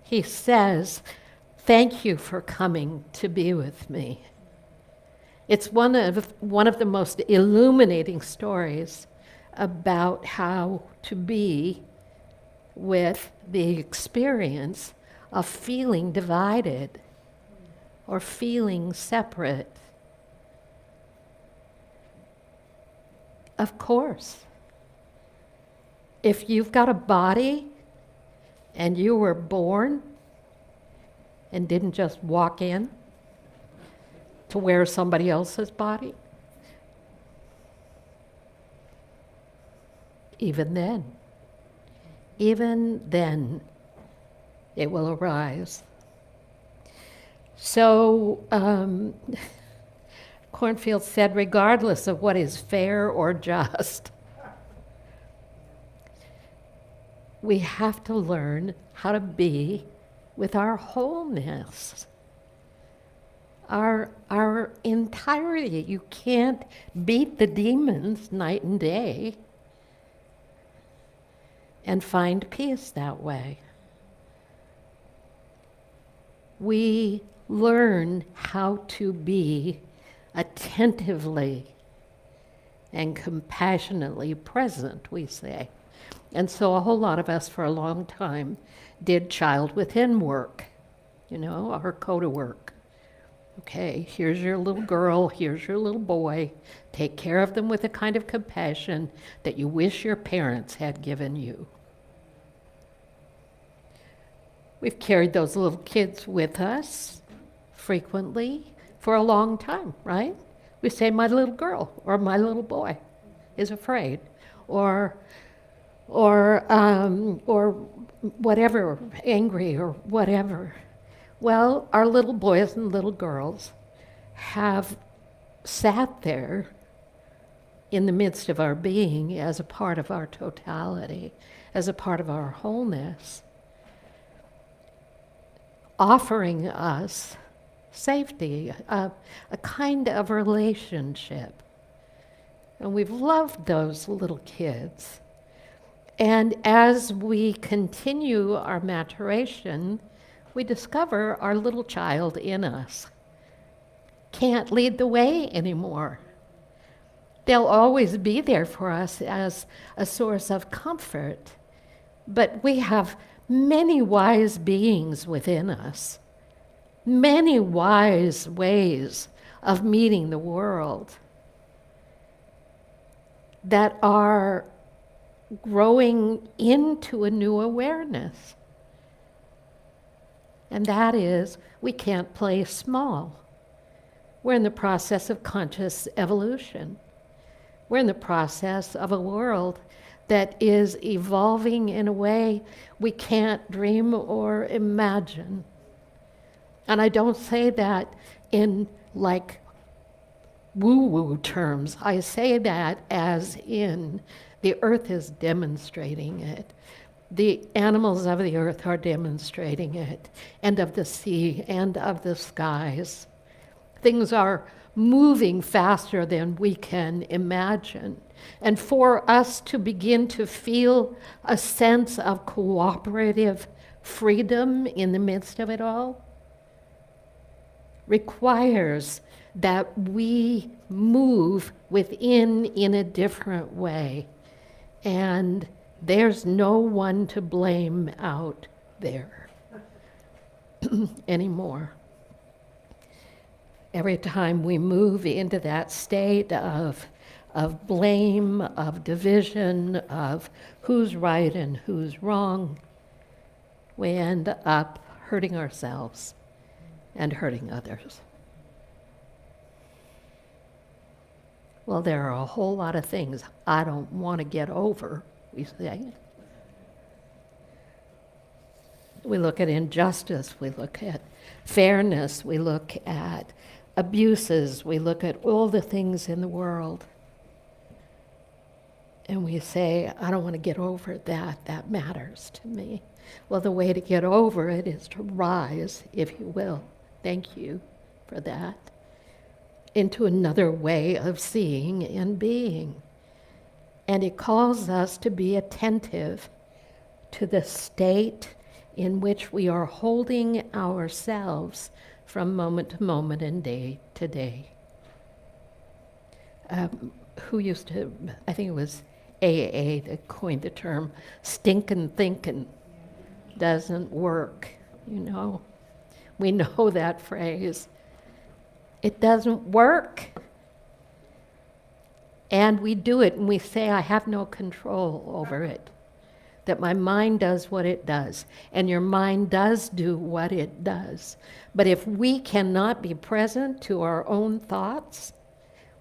He says, "Thank you for coming to be with me." It's one of the most illuminating stories about how to be with the experience of feeling divided or feeling separate. Of course, if you've got a body and you were born and didn't just walk in to wear somebody else's body, even then, it will arise. So, Cornfield said, regardless of what is fair or just, we have to learn how to be with our wholeness, our entirety. You can't beat the demons night and day and find peace that way. We learn how to be attentively and compassionately present, we say. And so a whole lot of us for a long time did child within work, our CODA work. Okay, here's your little girl, here's your little boy. Take care of them with the kind of compassion that you wish your parents had given you. We've carried those little kids with us frequently for a long time, right? We say, my little girl or my little boy is afraid, or whatever, angry or whatever. Well, our little boys and little girls have sat there in the midst of our being as a part of our totality, as a part of our wholeness, offering us safety, a kind of relationship. And we've loved those little kids. And as we continue our maturation, we discover our little child in us can't lead the way anymore. They'll always be there for us as a source of comfort, but we have many wise beings within us, many wise ways of meeting the world that are growing into a new awareness. And that is, we can't play small. We're in the process of conscious evolution. We're in the process of a world that is evolving in a way we can't dream or imagine. And I don't say that in like woo-woo terms. I say that as in the earth is demonstrating it. The animals of the earth are demonstrating it, and of the sea, and of the skies. Things are moving faster than we can imagine. And for us to begin to feel a sense of cooperative freedom in the midst of it all requires that we move within in a different way. And there's no one to blame out there anymore. Every time we move into that state of blame, of division, of who's right and who's wrong, we end up hurting ourselves and hurting others. Well, there are a whole lot of things I don't want to get over, we say. We look at injustice, we look at fairness, we look at abuses, we look at all the things in the world. And we say, I don't want to get over that, that matters to me. Well, the way to get over it is to rise, if you will, thank you for that, into another way of seeing and being. And it calls us to be attentive to the state in which we are holding ourselves from moment to moment and day to day. Who used to, I think it was AA that coined the term, stinkin' thinkin' doesn't work, you know. We know that phrase. It doesn't work. And we do it and we say, I have no control over it. That my mind does what it does. And your mind does do what it does. But if we cannot be present to our own thoughts,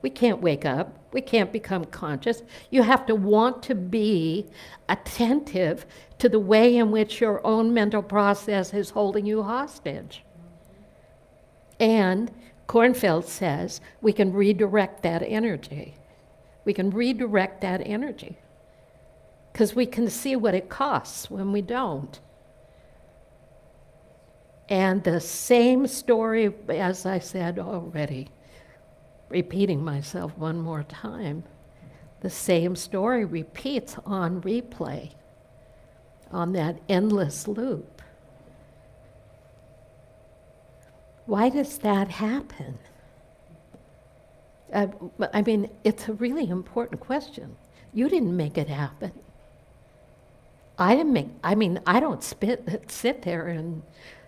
we can't wake up. We can't become conscious. You have to want to be attentive to the way in which your own mental process is holding you hostage. And Kornfeld says we can redirect that energy. We can redirect that energy because we can see what it costs when we don't. And the same story, as I said already, repeating myself one more time, the same story repeats on replay, on that endless loop. Why does that happen? I mean, it's a really important question. You didn't make it happen. I don't sit there and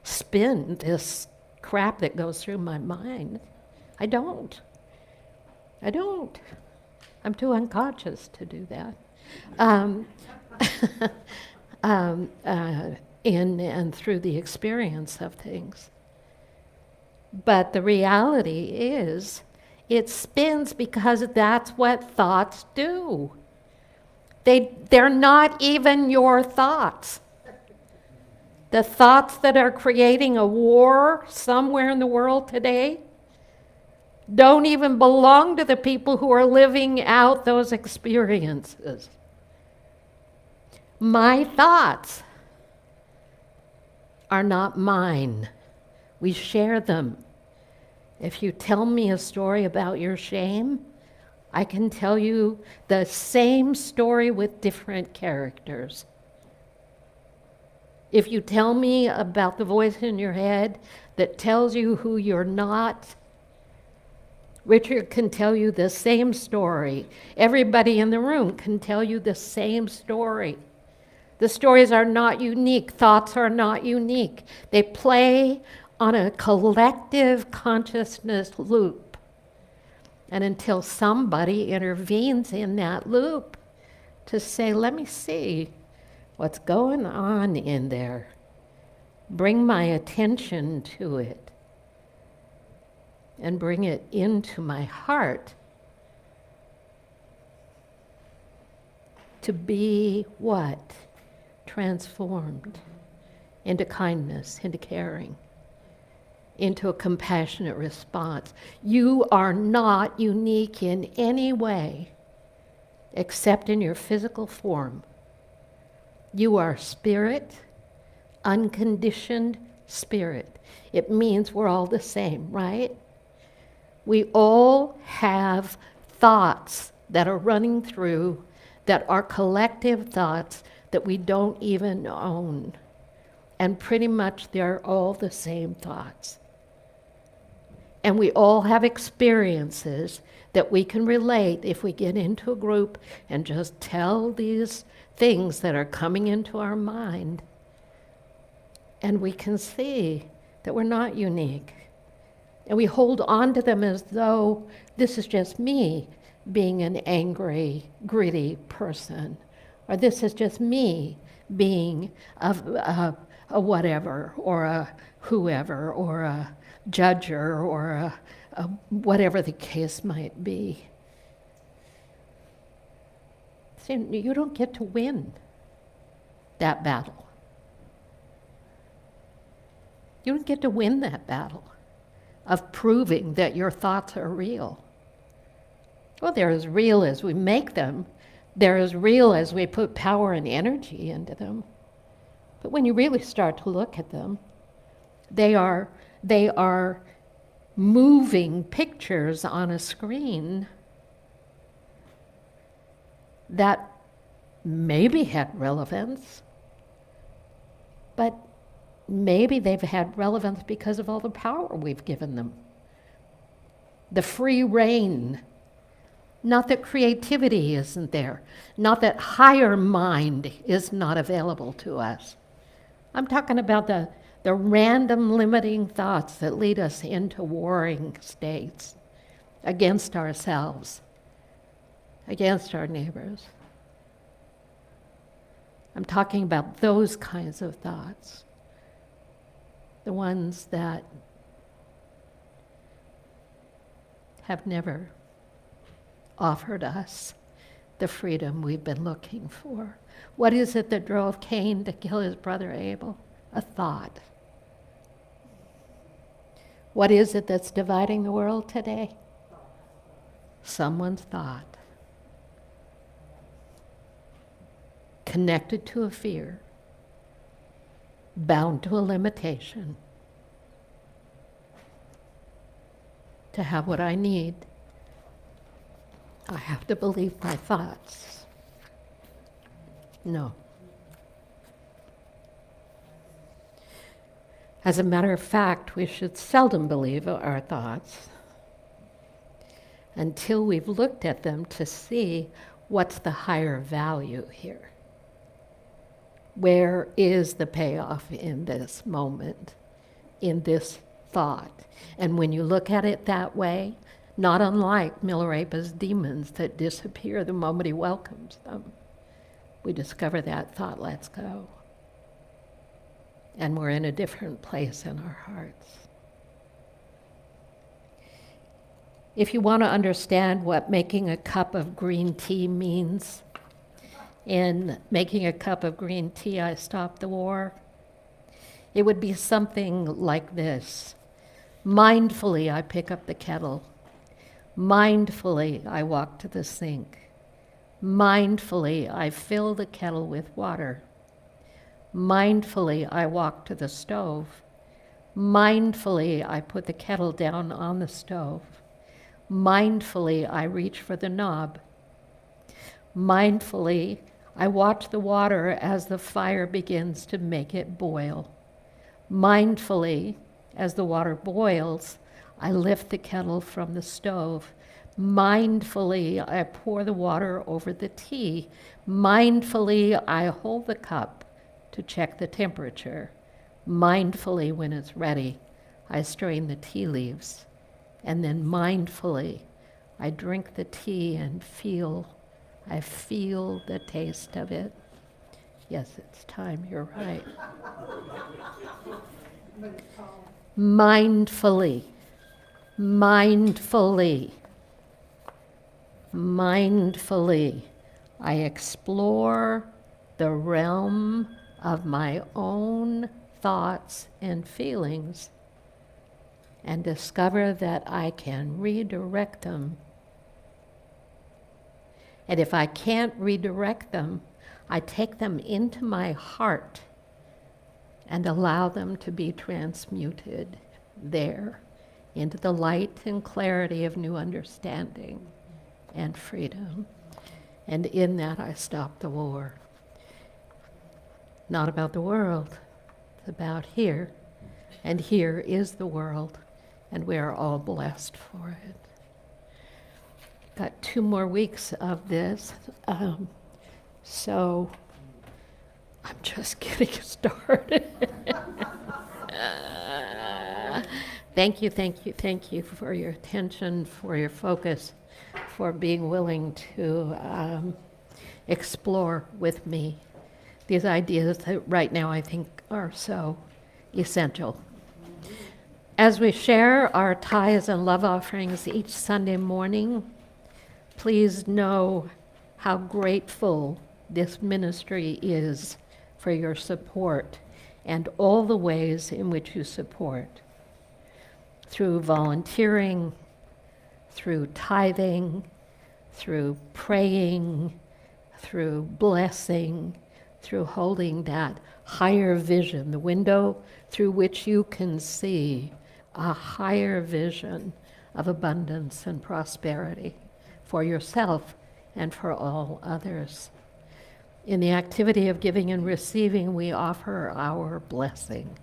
spin this crap that goes through my mind. I don't. I'm too unconscious to do that. In and through the experience of things. But the reality is, it spins because that's what thoughts do. They're not even your thoughts. The thoughts that are creating a war somewhere in the world today don't even belong to the people who are living out those experiences. My thoughts are not mine. We share them. If you tell me a story about your shame, I can tell you the same story with different characters. If you tell me about the voice in your head that tells you who you're not, Richard can tell you the same story. Everybody in the room can tell you the same story. The stories are not unique. Thoughts are not unique. They play on a collective consciousness loop. And until somebody intervenes in that loop to say, let me see what's going on in there, bring my attention to it, and bring it into my heart to be what? Transformed into kindness, into caring, into a compassionate response. You are not unique in any way except in your physical form. You are spirit, unconditioned spirit. It means we're all the same, right? We all have thoughts that are running through that are collective thoughts that we don't even own. And pretty much they're all the same thoughts. And we all have experiences that we can relate if we get into a group and just tell these things that are coming into our mind. And we can see that we're not unique. And we hold on to them as though this is just me being an angry, gritty person. Or this is just me being a whatever, or a whoever, or a judger, or a whatever the case might be. See, you don't get to win that battle. You don't get to win that battle of proving that your thoughts are real. Well, they're as real as we make them. They're as real as we put power and energy into them. But when you really start to look at them, they are moving pictures on a screen that maybe had relevance, but maybe they've had relevance because of all the power we've given them. The free reign. Not that creativity isn't there. Not that higher mind is not available to us. I'm talking about the random limiting thoughts that lead us into warring states against ourselves, against our neighbors. I'm talking about those kinds of thoughts. The ones that have never offered us the freedom we've been looking for. What is it that drove Cain to kill his brother Abel? A thought. What is it that's dividing the world today? Someone's thought. Connected to a fear. Bound to a limitation. To have what I need, I have to believe my thoughts. No. As a matter of fact, we should seldom believe our thoughts until we've looked at them to see what's the higher value here. Where is the payoff in this moment, in this thought? And when you look at it that way, not unlike Milarepa's demons that disappear the moment he welcomes them, we discover that thought lets go. And we're in a different place in our hearts. If you want to understand what making a cup of green tea means, in making a cup of green tea, I stopped the war. It would be something like this. Mindfully, I pick up the kettle. Mindfully, I walk to the sink. Mindfully, I fill the kettle with water. Mindfully, I walk to the stove. Mindfully, I put the kettle down on the stove. Mindfully, I reach for the knob. Mindfully, I watch the water as the fire begins to make it boil. Mindfully, as the water boils, I lift the kettle from the stove. Mindfully, I pour the water over the tea. Mindfully, I hold the cup to check the temperature. Mindfully, when it's ready, I strain the tea leaves. And then mindfully, I drink the tea and I feel the taste of it. Yes, it's time, you're right. Mindfully, mindfully, mindfully, I explore the realm of my own thoughts and feelings and discover that I can redirect them. And if I can't redirect them, I take them into my heart and allow them to be transmuted there into the light and clarity of new understanding and freedom. And in that, I stop the war. Not about the world, it's about here. And here is the world, and we are all blessed for it. Got 2 more weeks of this, so I'm just getting started. Thank you for your attention, for your focus, for being willing to explore with me these ideas that right now I think are so essential. As we share our tithes and love offerings each Sunday morning, please know how grateful this ministry is for your support and all the ways in which you support. Through volunteering, through tithing, through praying, through blessing, through holding that higher vision, the window through which you can see a higher vision of abundance and prosperity for yourself and for all others. In the activity of giving and receiving, we offer our blessing.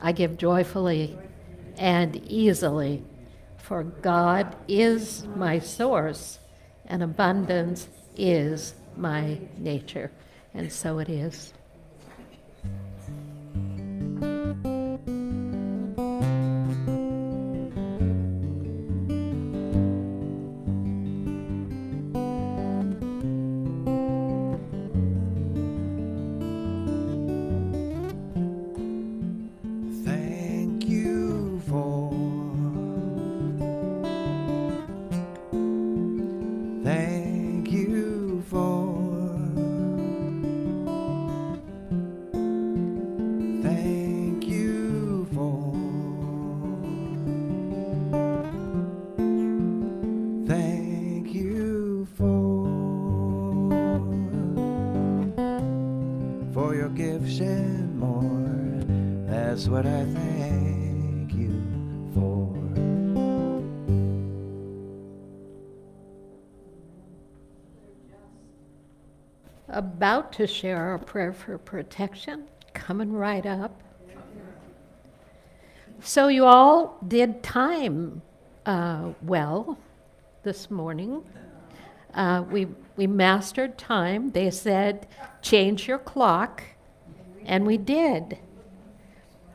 I give joyfully and easily, for God is my source, and abundance is my nature. And so it is. Thank you for, thank you for, thank you for, thank you for your gifts and more. That's what I thank you for. About to share our prayer for protection, coming right up. So you all did time well this morning. We mastered time. They said, change your clock, and we did.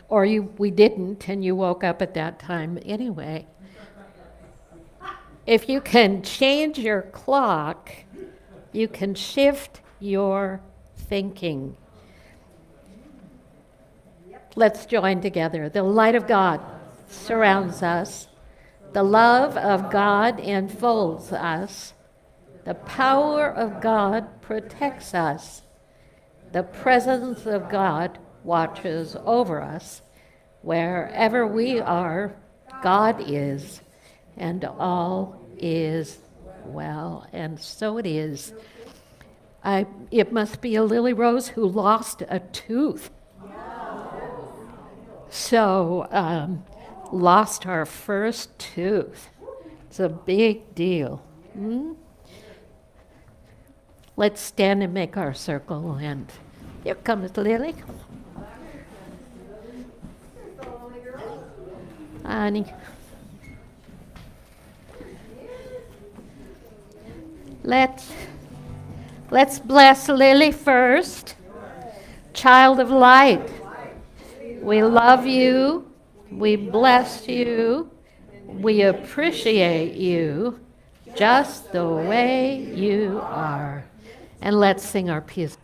Or we didn't, and you woke up at that time anyway. If you can change your clock, you can shift your thinking. Let's join together. The light of God surrounds us. The love of God enfolds us. The power of God protects us. The presence of God watches over us. Wherever we are, God is, and all is well. And so it is. It must be a Lily Rose who lost a tooth. So, lost our first tooth. It's a big deal. Let's stand and make our circle, and here comes Lily. Honey. Let's bless Lily first. Child of light, we love you, we bless you, we appreciate you just the way you are. And let's sing our piece.